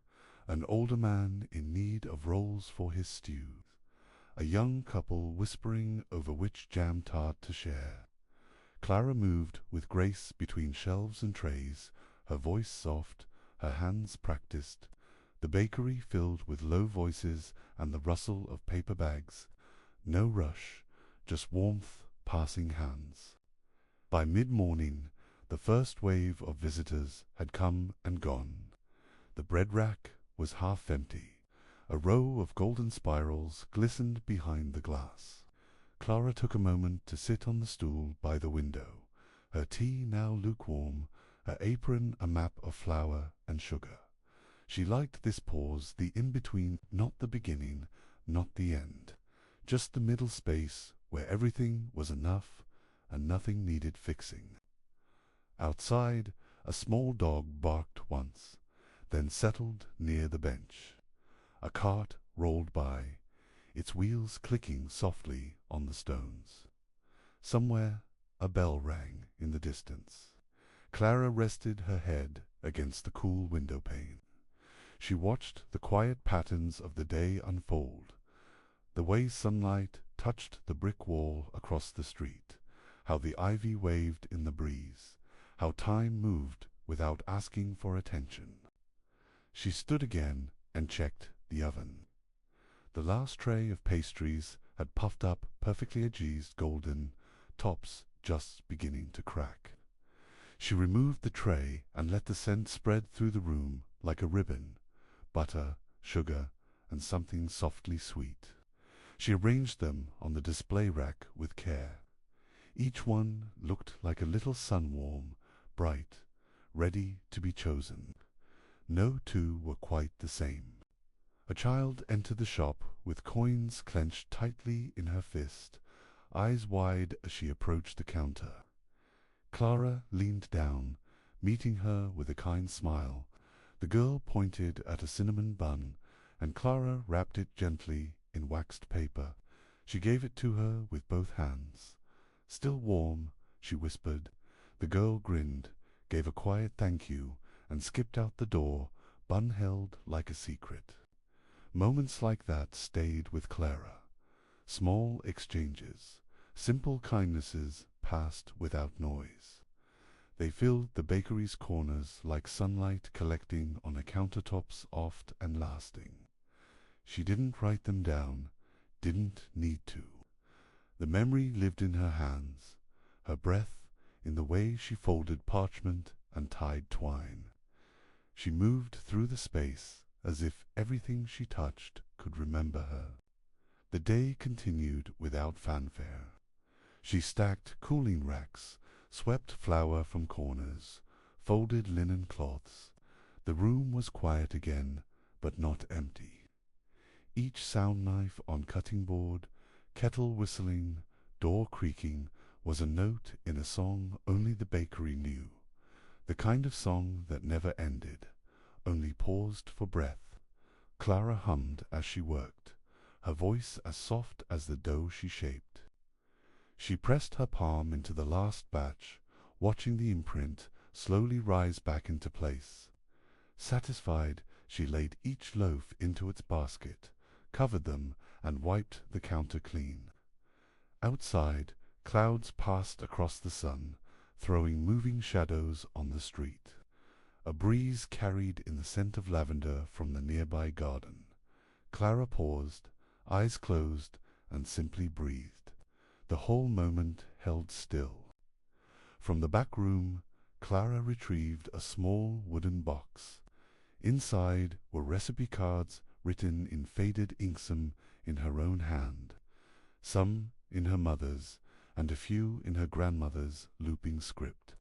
an older man in need of rolls for his stew, a young couple whispering over which jam tart to share. Clara moved with grace between shelves and trays, her voice soft, her hands practiced, the bakery filled with low voices and the rustle of paper bags. No rush, just warmth passing hands. By mid-morning, the first wave of visitors had come and gone. The bread rack was half empty. A row of golden spirals glistened behind the glass. Clara took a moment to sit on the stool by the window, her tea now lukewarm, her apron a map of flour and sugar. She liked this pause, the in-between, not the beginning, not the end, just the middle space where everything was enough and nothing needed fixing. Outside, a small dog barked once, then settled near the bench. A cart rolled by, its wheels clicking softly on the stones. Somewhere a bell rang in the distance. Clara rested her head against the cool window pane. She watched the quiet patterns of the day unfold, the way sunlight touched the brick wall across the street, how the ivy waved in the breeze, how time moved without asking for attention. She stood again and checked the oven. The last tray of pastries had puffed up perfectly aged golden, tops just beginning to crack. She removed the tray and let the scent spread through the room like a ribbon, butter, sugar, and something softly sweet. She arranged them on the display rack with care. Each one looked like a little sunworm, bright, ready to be chosen. No 2 were quite the same. A child entered the shop with coins clenched tightly in her fist, eyes wide as she approached the counter. Clara leaned down, meeting her with a kind smile. The girl pointed at a cinnamon bun, and Clara wrapped it gently in waxed paper. She gave it to her with both hands. "Still warm," she whispered. The girl grinned, gave a quiet thank you, and skipped out the door, bun held like a secret. Moments like that stayed with Clara. Small exchanges, simple kindnesses passed without noise. They filled the bakery's corners like sunlight collecting on a countertops oft and lasting. She didn't write them down, didn't need to. The memory lived in her hands, her breath in the way she folded parchment and tied twine. She moved through the space as if everything she touched could remember her. The day continued without fanfare. She stacked cooling racks, swept flour from corners, folded linen cloths. The room was quiet again, but not empty. Each sound knife on cutting board, kettle whistling, door creaking, was a note in a song only the bakery knew, the kind of song that never ended, only paused for breath. Clara hummed as she worked, her voice as soft as the dough she shaped. She pressed her palm into the last batch, watching the imprint slowly rise back into place. Satisfied, she laid each loaf into its basket, covered them, and wiped the counter clean. Outside, clouds passed across the sun, throwing moving shadows on the street. A breeze carried in the scent of lavender from the nearby garden. Clara paused, eyes closed, and simply breathed. The whole moment held still. From the back room, Clara retrieved a small wooden box. Inside were recipe cards written in faded inksum in her own hand, some in her mother's, and a few in her grandmother's looping script.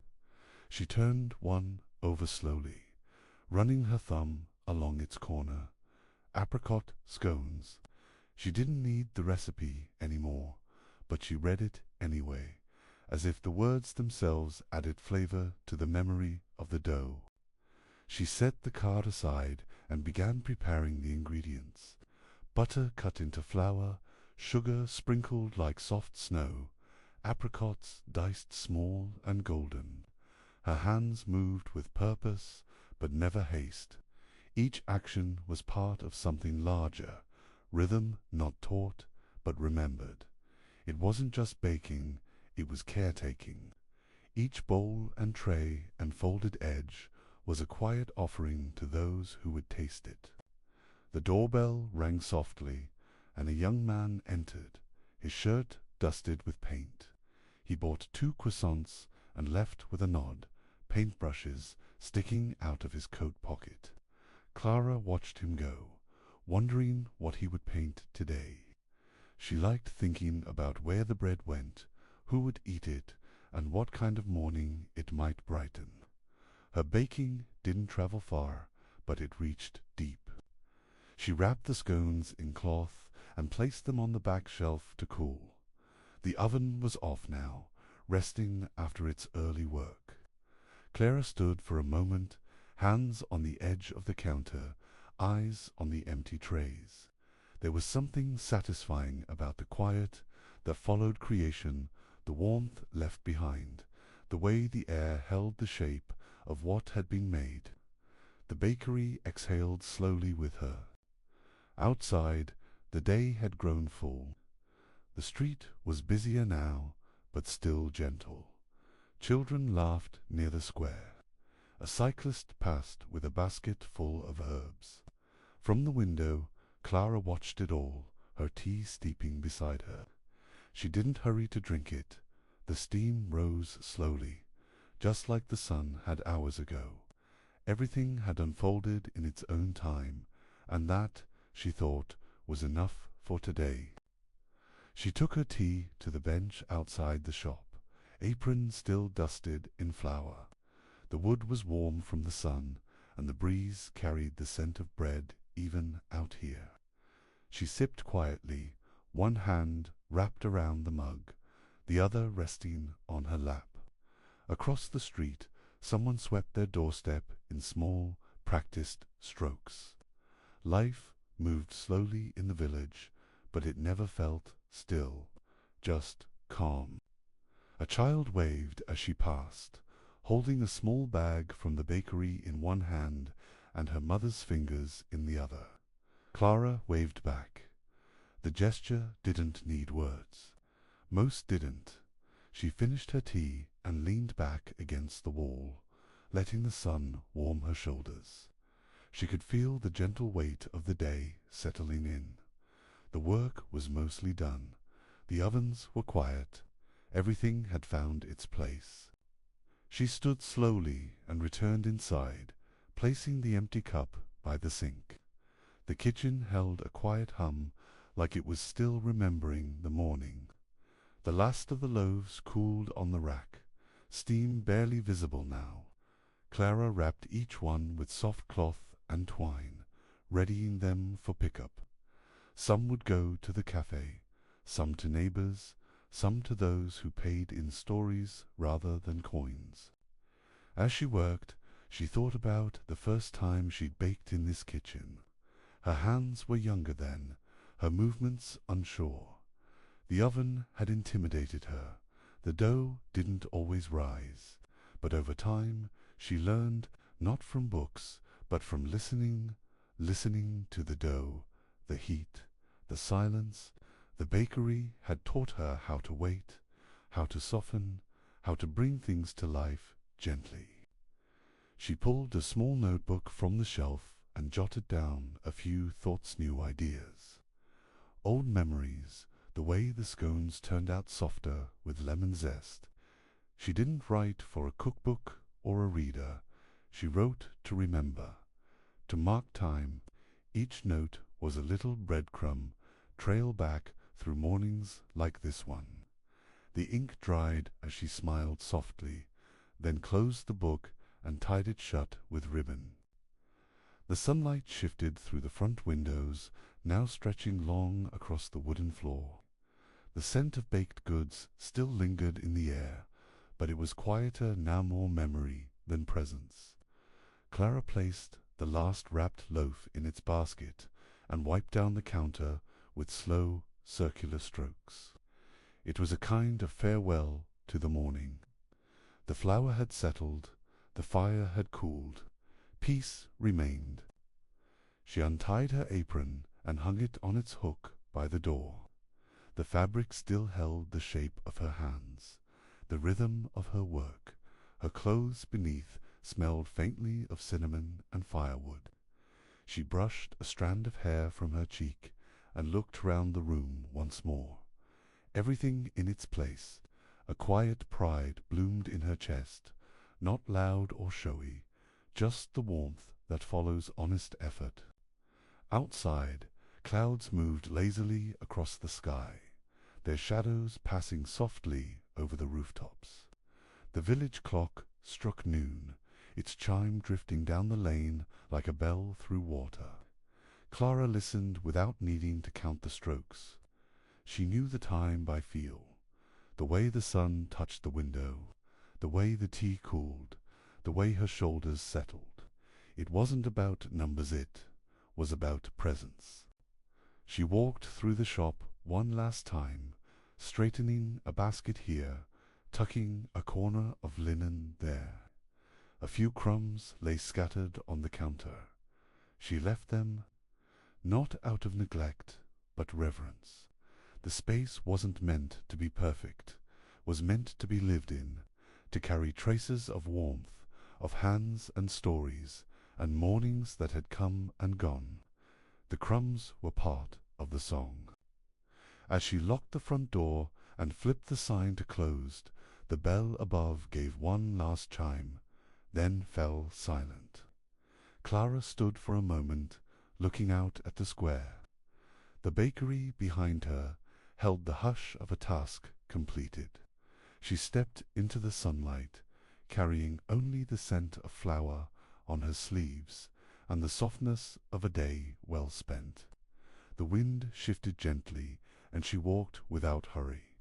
She turned one over slowly, running her thumb along its corner. Apricot scones. She didn't need the recipe anymore, but she read it anyway, as if the words themselves added flavor to the memory of the dough. She set the card aside and began preparing the ingredients. Butter cut into flour, sugar sprinkled like soft snow, apricots diced small and golden. Her hands moved with purpose, but never haste. Each action was part of something larger, rhythm not taught, but remembered. It wasn't just baking, it was caretaking. Each bowl and tray and folded edge was a quiet offering to those who would taste it. The doorbell rang softly, and a young man entered, his shirt dusted with paint. He bought 2 croissants and left with a nod, paintbrushes sticking out of his coat pocket. Clara watched him go, wondering what he would paint today. She liked thinking about where the bread went, who would eat it, and what kind of morning it might brighten. Her baking didn't travel far, but it reached deep. She wrapped the scones in cloth and placed them on the back shelf to cool. The oven was off now, resting after its early work. Clara stood for a moment, hands on the edge of the counter, eyes on the empty trays. There was something satisfying about the quiet that followed creation, the warmth left behind, the way the air held the shape of what had been made. The bakery exhaled slowly with her. Outside, the day had grown full. The street was busier now, but still gentle. Children laughed near the square. A cyclist passed with a basket full of herbs. From the window, Clara watched it all, her tea steeping beside her. She didn't hurry to drink it. The steam rose slowly, just like the sun had hours ago. Everything had unfolded in its own time, and that, she thought, was enough for today. She took her tea to the bench outside the shop, apron still dusted in flour. The wood was warm from the sun, and the breeze carried the scent of bread even out here. She sipped quietly, one hand wrapped around the mug, the other resting on her lap. Across the street, someone swept their doorstep in small, practiced strokes. Life moved slowly in the village, but it never felt still, just calm. A child waved as she passed, holding a small bag from the bakery in one hand and her mother's fingers in the other. Clara waved back. The gesture didn't need words. Most didn't. She finished her tea and leaned back against the wall, letting the sun warm her shoulders. She could feel the gentle weight of the day settling in. The work was mostly done. The ovens were quiet. Everything had found its place. She stood slowly and returned inside, placing the empty cup by the sink. The kitchen held a quiet hum, like it was still remembering the morning. The last of the loaves cooled on the rack, steam barely visible now. Clara wrapped each one with soft cloth and twine, readying them for pickup. Some would go to the cafe, some to neighbors, some to those who paid in stories rather than coins. As she worked, she thought about the first time she'd baked in this kitchen. Her hands were younger then, her movements unsure. The oven had intimidated her. The dough didn't always rise, but over time she learned not from books, but from listening to the dough, the heat, the silence. The bakery had taught her how to wait, how to soften, how to bring things to life gently. She pulled a small notebook from the shelf and jotted down a few thoughts-new ideas. Old memories, the way the scones turned out softer with lemon zest. She didn't write for a cookbook or a reader. She wrote to remember, to mark time. Each note was a little breadcrumb, trail back through mornings like this one. The ink dried as she smiled softly, then closed the book and tied it shut with ribbon. The sunlight shifted through the front windows, now stretching long across the wooden floor. The scent of baked goods still lingered in the air, but it was quieter, now more memory than presence. Clara placed the last wrapped loaf in its basket and wiped down the counter with slow, circular strokes. It was a kind of farewell to the morning. The flour had settled, the fire had cooled, peace remained. She untied her apron and hung it on its hook by the door. The fabric still held the shape of her hands, the rhythm of her work. Her clothes beneath smelled faintly of cinnamon and firewood. She brushed a strand of hair from her cheek and looked round the room once more. Everything in its place. A quiet pride bloomed in her chest, not loud or showy, just the warmth that follows honest effort. Outside, clouds moved lazily across the sky, their shadows passing softly over the rooftops. The village clock struck noon, its chime drifting down the lane like a bell through water. Clara listened without needing to count the strokes. She knew the time by feel, the way the sun touched the window, the way the tea cooled, the way her shoulders settled. It wasn't about numbers, it was about presence. She walked through the shop one last time, straightening a basket here, tucking a corner of linen there. A few crumbs lay scattered on the counter. She left them, not out of neglect, but reverence. The space wasn't meant to be perfect, was meant to be lived in, to carry traces of warmth, of hands and stories, and mornings that had come and gone. The crumbs were part of the song. As she locked the front door and flipped the sign to closed, the bell above gave one last chime, then fell silent. Clara stood for a moment, looking out at the square. The bakery behind her held the hush of a task completed. She stepped into the sunlight, carrying only the scent of flour on her sleeves and the softness of a day well spent. The wind shifted gently, and she walked without hurry.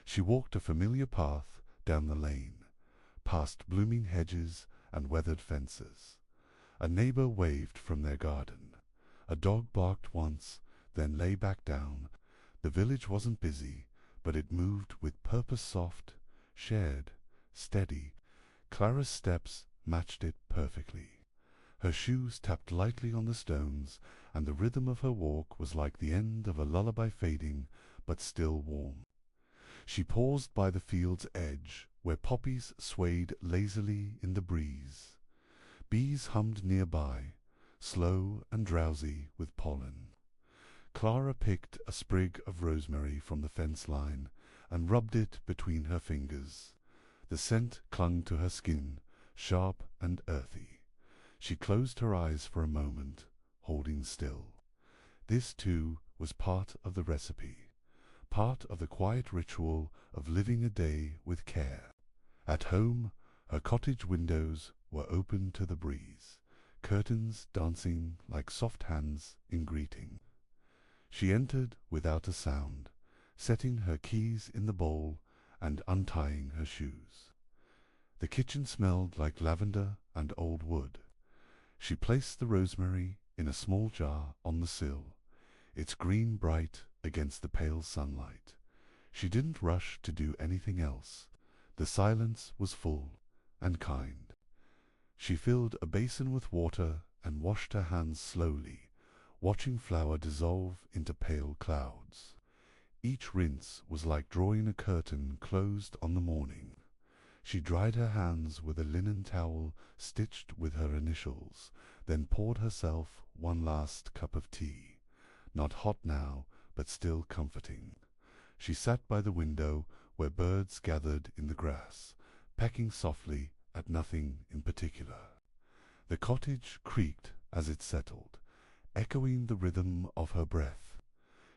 She walked a familiar path down the lane, past blooming hedges and weathered fences. A neighbor waved from their garden. A dog barked once, then lay back down. The village wasn't busy, but it moved with purpose, soft, shared, steady. Clara's steps matched it perfectly. Her shoes tapped lightly on the stones, and the rhythm of her walk was like the end of a lullaby, fading, but still warm. She paused by the field's edge, where poppies swayed lazily in the breeze. Bees hummed nearby, slow and drowsy with pollen. Clara picked a sprig of rosemary from the fence line and rubbed it between her fingers. The scent clung to her skin, sharp and earthy. She closed her eyes for a moment, holding still. This, too, was part of the recipe, part of the quiet ritual of living a day with care. At home, her cottage windows were open to the breeze, curtains dancing like soft hands in greeting. She entered without a sound, setting her keys in the bowl and untying her shoes. The kitchen smelled like lavender and old wood. She placed the rosemary in a small jar on the sill, its green bright against the pale sunlight. She didn't rush to do anything else. The silence was full and kind. She filled a basin with water and washed her hands slowly, watching flour dissolve into pale clouds. Each rinse was like drawing a curtain closed on the morning. She dried her hands with a linen towel stitched with her initials, then poured herself one last cup of tea, not hot now, but still comforting. She sat by the window where birds gathered in the grass, pecking softly at nothing in particular. The cottage creaked as it settled, echoing the rhythm of her breath.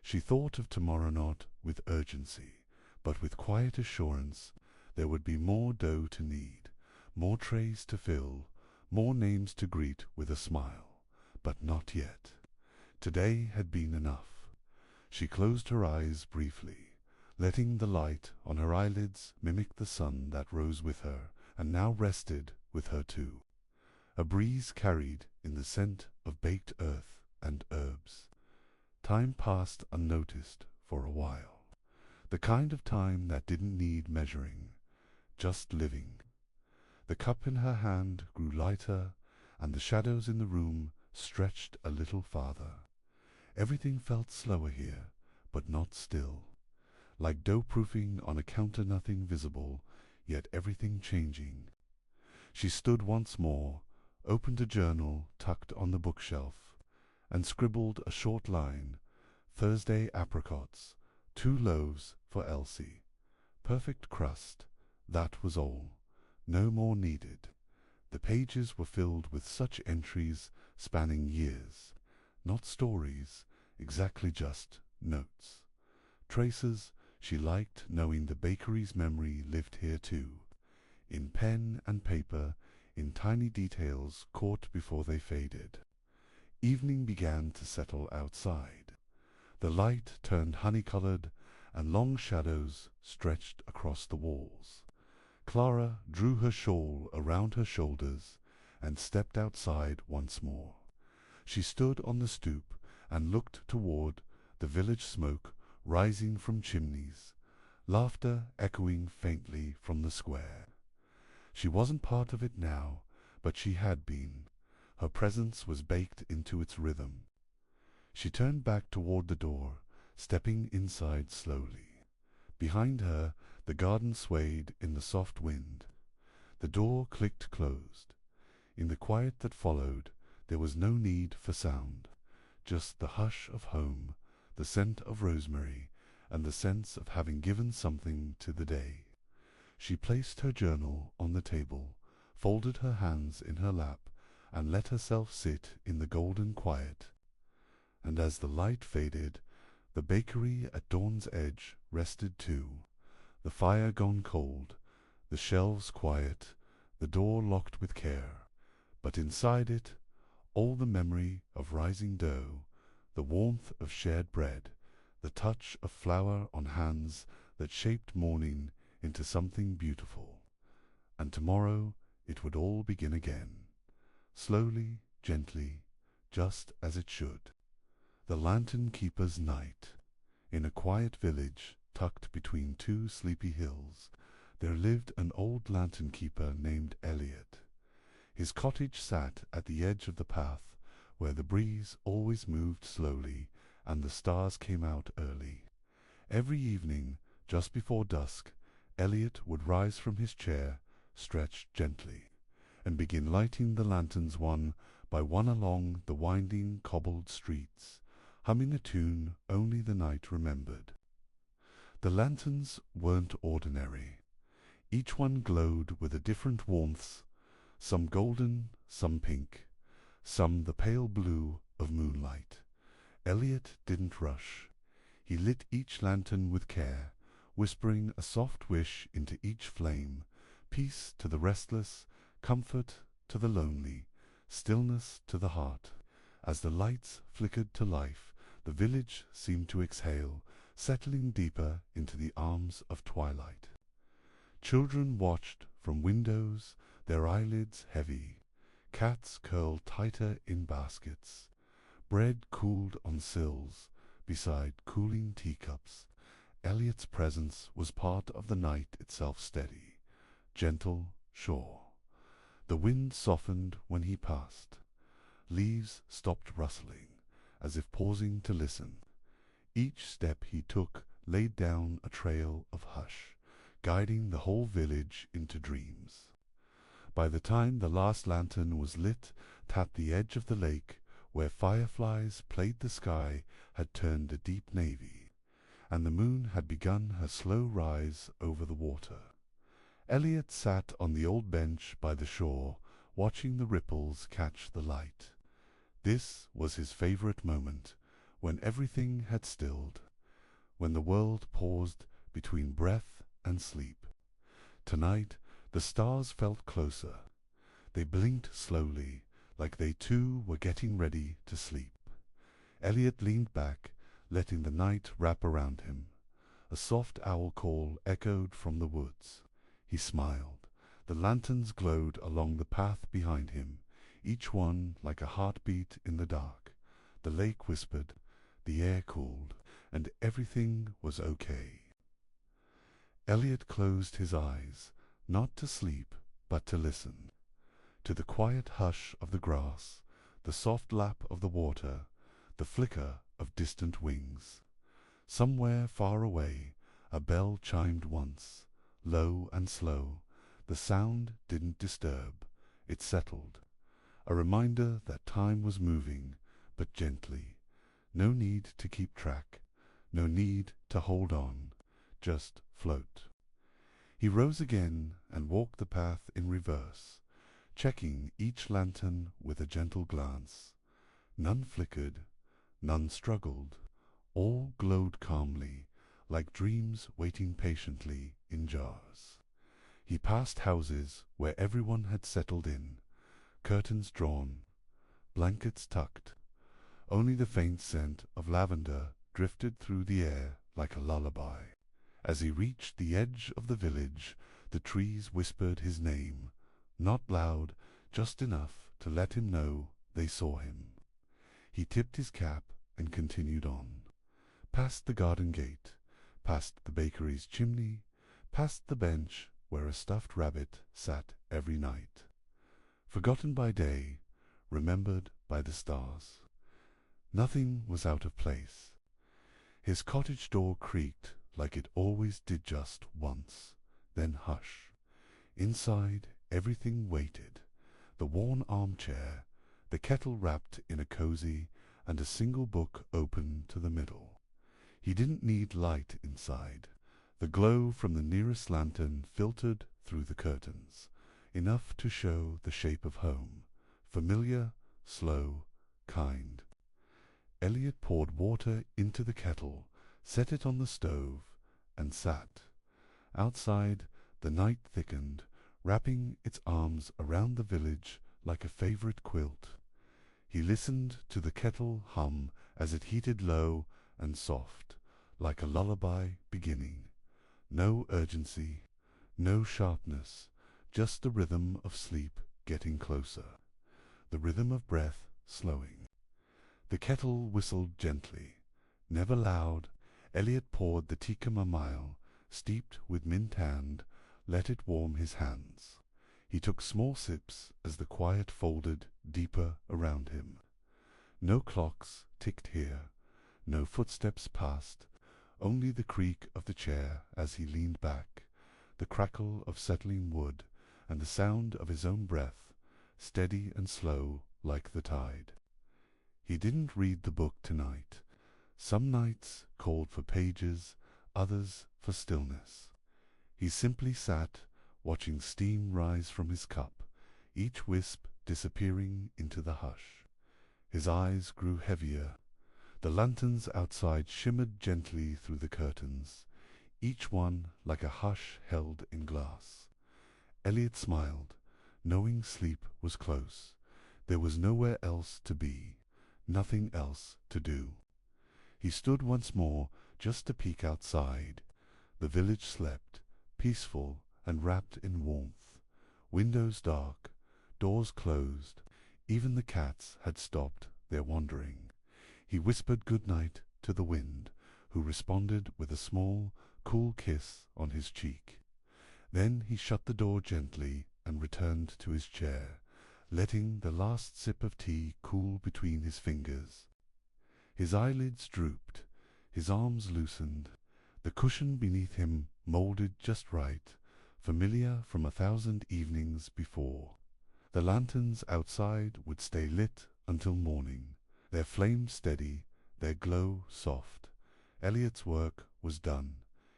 She thought of tomorrow not with urgency, but with quiet assurance. There would be more dough to knead, more trays to fill, more names to greet with a smile, but not yet. Today had been enough. She closed her eyes briefly, letting the light on her eyelids mimic the sun that rose with her, and now rested with her too. A breeze carried in the scent of baked earth and herbs. Time passed unnoticed for a while, the kind of time that didn't need measuring, just living. The cup in her hand grew lighter, and the shadows in the room stretched a little farther. Everything felt slower here, but not still, like dough-proofing on a counter, nothing visible, yet everything changing. She stood once more, opened a journal tucked on the bookshelf, and scribbled a short line: Thursday apricots, 2 loaves for Elsie. Perfect crust, that was all. No more needed. The pages were filled with such entries spanning years. Not stories, exactly, just notes. Traces she liked, knowing the bakery's memory lived here too, in pen and paper, in tiny details caught before they faded. Evening began to settle outside. The light turned honey-colored, and long shadows stretched across the walls. Clara drew her shawl around her shoulders and stepped outside once more. She stood on the stoop and looked toward the village smoke rising from chimneys, laughter echoing faintly from the square. She wasn't part of it now, but she had been. Her presence was baked into its rhythm. She turned back toward the door, stepping inside slowly. Behind her, the garden swayed in the soft wind. The door clicked closed. In the quiet that followed, there was no need for sound, just the hush of home, the scent of rosemary, and the sense of having given something to the day. She placed her journal on the table, folded her hands in her lap, and let herself sit in the golden quiet. And as the light faded, the bakery at Dawn's Edge rested too, the fire gone cold, the shelves quiet, the door locked with care, but inside it all the memory of rising dough, the warmth of shared bread, the touch of flour on hands that shaped morning into something beautiful. And tomorrow it would all begin again, slowly, gently, just as it should. The Lantern Keeper's Night. In a quiet village tucked between 2 sleepy hills, there lived an old lantern keeper named Elliot. His cottage sat at the edge of the path, where the breeze always moved slowly and the stars came out early. Every evening, just before dusk, Elliot would rise from his chair, stretch gently, and begin lighting the lanterns one by one along the winding cobbled streets, humming a tune only the night remembered. The lanterns weren't ordinary. Each one glowed with a different warmth, some golden, some pink, some the pale blue of moonlight. Elliot didn't rush. He lit each lantern with care, whispering a soft wish into each flame: peace to the restless, comfort to the lonely, stillness to the heart. As the lights flickered to life, the village seemed to exhale, settling deeper into the arms of twilight. Children watched from windows, their eyelids heavy. Cats curled tighter in baskets. Bread cooled on sills, beside cooling teacups. Elliot's presence was part of the night itself, steady, gentle, sure. The wind softened when he passed. Leaves stopped rustling, as if pausing to listen. Each step he took laid down a trail of hush, guiding the whole village into dreams. By the time the last lantern was lit, at the edge of the lake, where fireflies played, the sky had turned a deep navy, and the moon had begun her slow rise over the water. Elliot sat on the old bench by the shore, watching the ripples catch the light. This was his favorite moment, when everything had stilled, when the world paused between breath and sleep. Tonight the stars felt closer. They blinked slowly, like they too were getting ready to sleep. Elliot leaned back, letting the night wrap around him. A soft owl call echoed from the woods. He smiled. The lanterns glowed along the path behind him, each one like a heartbeat in the dark. The lake whispered, the air cooled, and everything was okay. Elliot closed his eyes, not to sleep, but to listen. To the quiet hush of the grass, the soft lap of the water, the flicker of distant wings. Somewhere far away, a bell chimed once, low and slow. The sound didn't disturb, it settled. A reminder that time was moving, but gently. No need to keep track, no need to hold on, just float. He rose again and walked the path in reverse, checking each lantern with a gentle glance. None flickered, none struggled, all glowed calmly, like dreams waiting patiently in jars. He passed houses where everyone had settled in, curtains drawn, blankets tucked. Only the faint scent of lavender drifted through the air like a lullaby. As he reached the edge of the village, the trees whispered his name, not loud, just enough to let him know they saw him. He tipped his cap and continued on, past the garden gate, past the bakery's chimney, past the bench where a stuffed rabbit sat every night. Forgotten by day, remembered by the stars. Nothing was out of place. His cottage door creaked like it always did just once, then hush. Inside, everything waited. The worn armchair, the kettle wrapped in a cozy, and a single book open to the middle. He didn't need light inside. The glow from the nearest lantern filtered through the curtains, enough to show the shape of home, familiar, slow, kind. Elliot poured water into the kettle, set it on the stove, and sat. Outside, the night thickened, wrapping its arms around the village like a favorite quilt. He listened to the kettle hum as it heated low and soft, like a lullaby beginning. No urgency, no sharpness, just the rhythm of sleep getting closer, the rhythm of breath slowing. The kettle whistled gently, never loud. Elliot poured the tikka mamile, steeped with mint and let it warm his hands. He took small sips as the quiet folded deeper around him. No clocks ticked here, no footsteps passed, only the creak of the chair as he leaned back, the crackle of settling wood, and the sound of his own breath, steady and slow like the tide. He didn't read the book tonight. Some nights called for pages, others for stillness. He simply sat, watching steam rise from his cup, each wisp disappearing into the hush. His eyes grew heavier. The lanterns outside shimmered gently through the curtains, each one like a hush held in glass. Elliot smiled, knowing sleep was close. There was nowhere else to be, nothing else to do. He stood once more just to peek outside. The village slept, peaceful and wrapped in warmth. Windows dark, doors closed. Even the cats had stopped their wandering. He whispered good night to the wind, who responded with a small, cool kiss on his cheek. Then he shut the door gently and returned to his chair, letting the last sip of tea cool between his fingers. His eyelids drooped, his arms loosened, the cushion beneath him molded just right familiar from 1,000 evenings before. The lanterns outside would stay lit until morning, their flame steady, their glow soft. Elliot's work was done.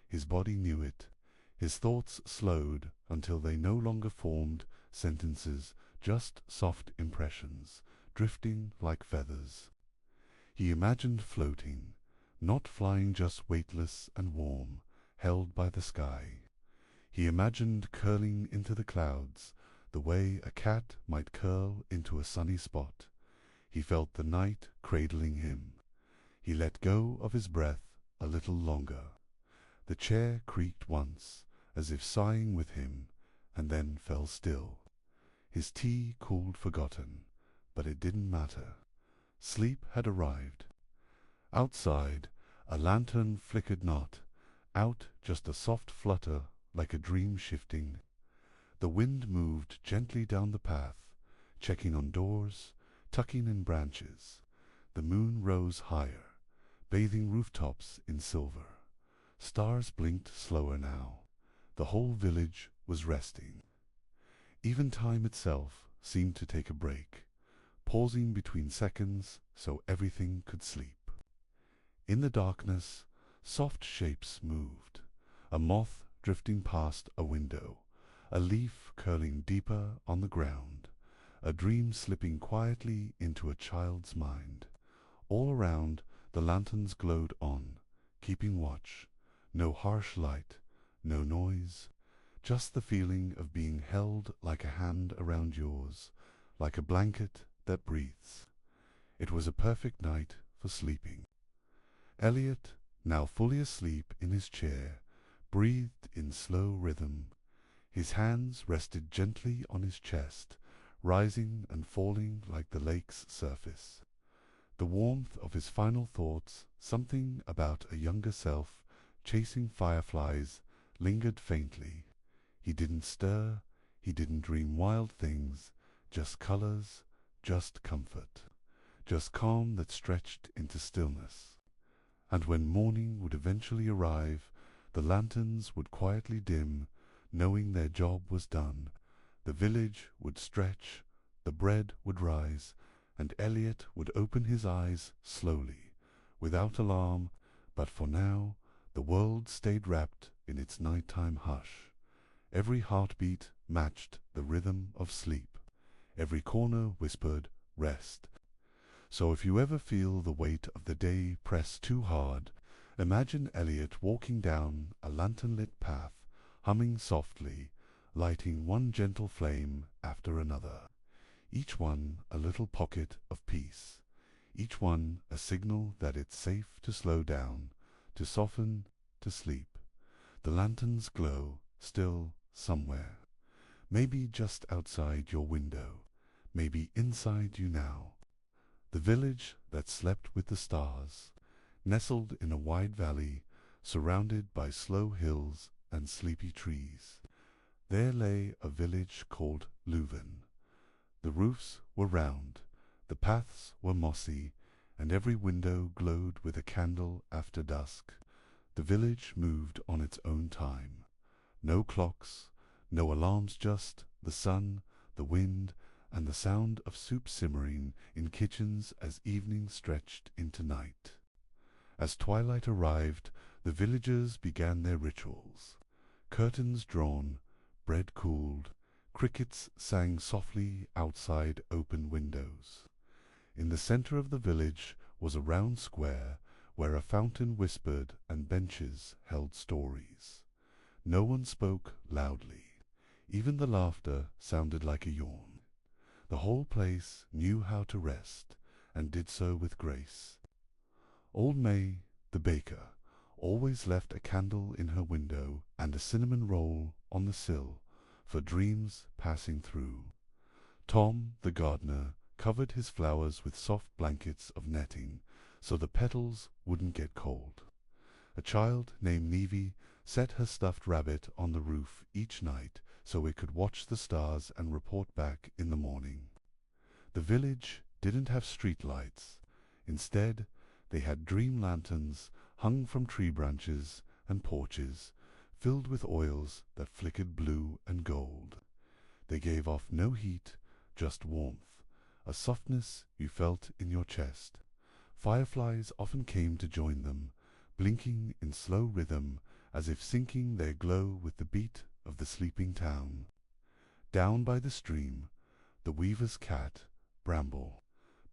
His body knew it. His thoughts slowed until they no longer formed sentences, just soft impressions, drifting like feathers. He imagined floating, not flying, just weightless and warm, held by the sky. He imagined curling into the clouds, the way a cat might curl into a sunny spot. He felt the night cradling him. He let go of his breath a little longer. The chair creaked once, as if sighing with him, and then fell still. His tea cooled forgotten, but it didn't matter. Sleep had arrived. Outside, a lantern flickered not, out just a soft flutter like a dream shifting. The wind moved gently down the path, checking on doors, tucking in branches. The moon rose higher, bathing rooftops in silver. Stars blinked slower now. The whole village was resting. Even time itself seemed to take a break, pausing between seconds so everything could sleep. In the darkness, soft shapes moved. A moth drifting past a window, a leaf curling deeper on the ground, a dream slipping quietly into a child's mind. All around, the lanterns glowed on, keeping watch. No harsh light, no noise, just the feeling of being held like a hand around yours, like a blanket that breathes. It was a perfect night for sleeping. Elliot, now fully asleep in his chair, breathed in slow rhythm. His hands rested gently on his chest, rising and falling like the lake's surface. The warmth of his final thoughts, something about a younger self chasing fireflies, lingered faintly. He didn't stir, he didn't dream wild things, just colors, just comfort, just calm that stretched into stillness. And when morning would eventually arrive, the lanterns would quietly dim, knowing their job was done. The village would stretch, the bread would rise, and Elliot would open his eyes slowly, without alarm, but for now the world stayed wrapped in its nighttime hush. Every heartbeat matched the rhythm of sleep. Every corner whispered rest. So if you ever feel the weight of the day press too hard, imagine Elliot walking down a lantern-lit path, humming softly, lighting one gentle flame after another, each one a little pocket of peace, each one a signal that it's safe to slow down, to soften, to sleep. The lanterns glow, still, somewhere. Maybe just outside your window, maybe inside you now. The village that slept with the stars, nestled in a wide valley, surrounded by slow hills and sleepy trees. There lay a village called Lune. The roofs were round, the paths were mossy, and every window glowed with a candle after dusk. The village moved on its own time. No clocks, no alarms, just the sun, the wind, and the sound of soup simmering in kitchens as evening stretched into night. As twilight arrived, the villagers began their rituals. Curtains drawn, bread cooled, crickets sang softly outside open windows. In the center of the village was a round square where a fountain whispered and benches held stories. No one spoke loudly. Even the laughter sounded like a yawn. The whole place knew how to rest, and did so with grace. Old May, the baker, always left a candle in her window and a cinnamon roll on the sill for dreams passing through. Tom, the gardener, covered his flowers with soft blankets of netting so the petals wouldn't get cold. A child named Nevie set her stuffed rabbit on the roof each night so it could watch the stars and report back in the morning. The village didn't have street lights. Instead, they had dream lanterns hung from tree branches and porches, filled with oils that flickered blue and gold. They gave off no heat, just warmth, a softness you felt in your chest. Fireflies often came to join them, blinking in slow rhythm as if syncing their glow with the beat of the sleeping town. Down by the stream, the weaver's cat, Bramble,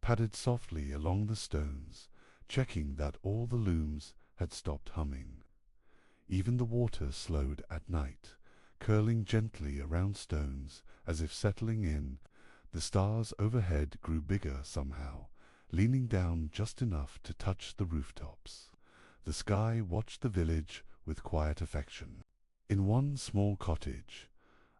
padded softly along the stones, checking that all the looms had stopped humming. Even the water slowed at night, curling gently around stones as if settling in. The stars overhead grew bigger somehow, leaning down just enough to touch the rooftops. The sky watched the village with quiet affection. In one small cottage,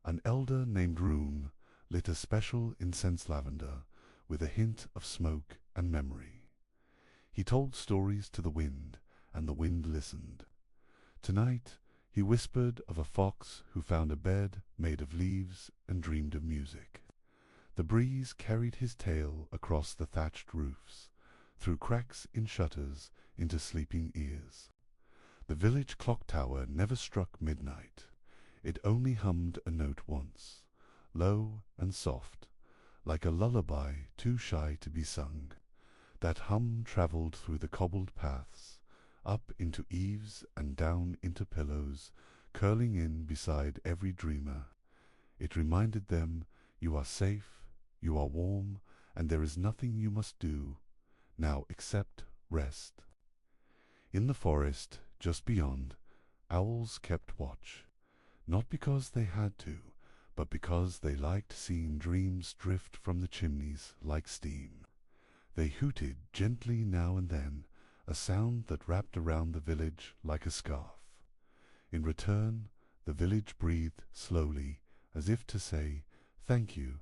an elder named Lune lit a special incense lavender with a hint of smoke and memory. He told stories to the wind, and the wind listened. Tonight he whispered of a fox who found a bed made of leaves and dreamed of music. The breeze carried his tale across the thatched roofs, through cracks in shutters into sleeping ears. The village clock tower never struck midnight. It only hummed a note once, low and soft, like a lullaby too shy to be sung. That hum travelled through the cobbled paths, up into eaves and down into pillows, curling in beside every dreamer. It reminded them, you are safe, you are warm, and there is nothing you must do now except rest. In the forest, just beyond, owls kept watch, not because they had to, but because they liked seeing dreams drift from the chimneys like steam. They hooted gently now and then, a sound that wrapped around the village like a scarf. In return, the village breathed slowly, as if to say, "Thank you,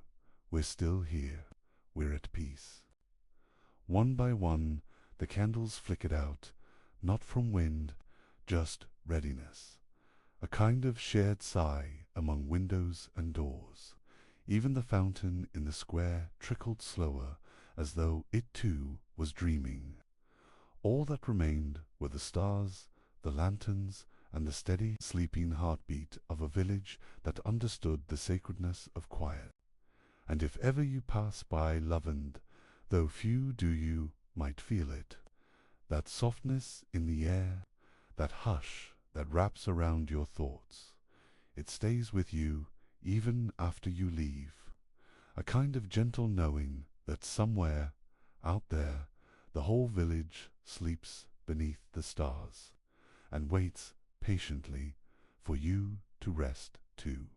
we're still here, we're at peace." One by one, the candles flickered out, not from wind, just readiness. A kind of shared sigh among windows and doors. Even the fountain in the square trickled slower, as though it too was dreaming. All that remained were the stars, the lanterns, and the steady, sleeping heartbeat of a village that understood the sacredness of quiet. And if ever you pass by Loveland, though few do you might feel it, that softness in the air, that hush that wraps around your thoughts, it stays with you even after you leave, a kind of gentle knowing that somewhere, out there, the whole village sleeps beneath the stars, and waits patiently for you to rest too.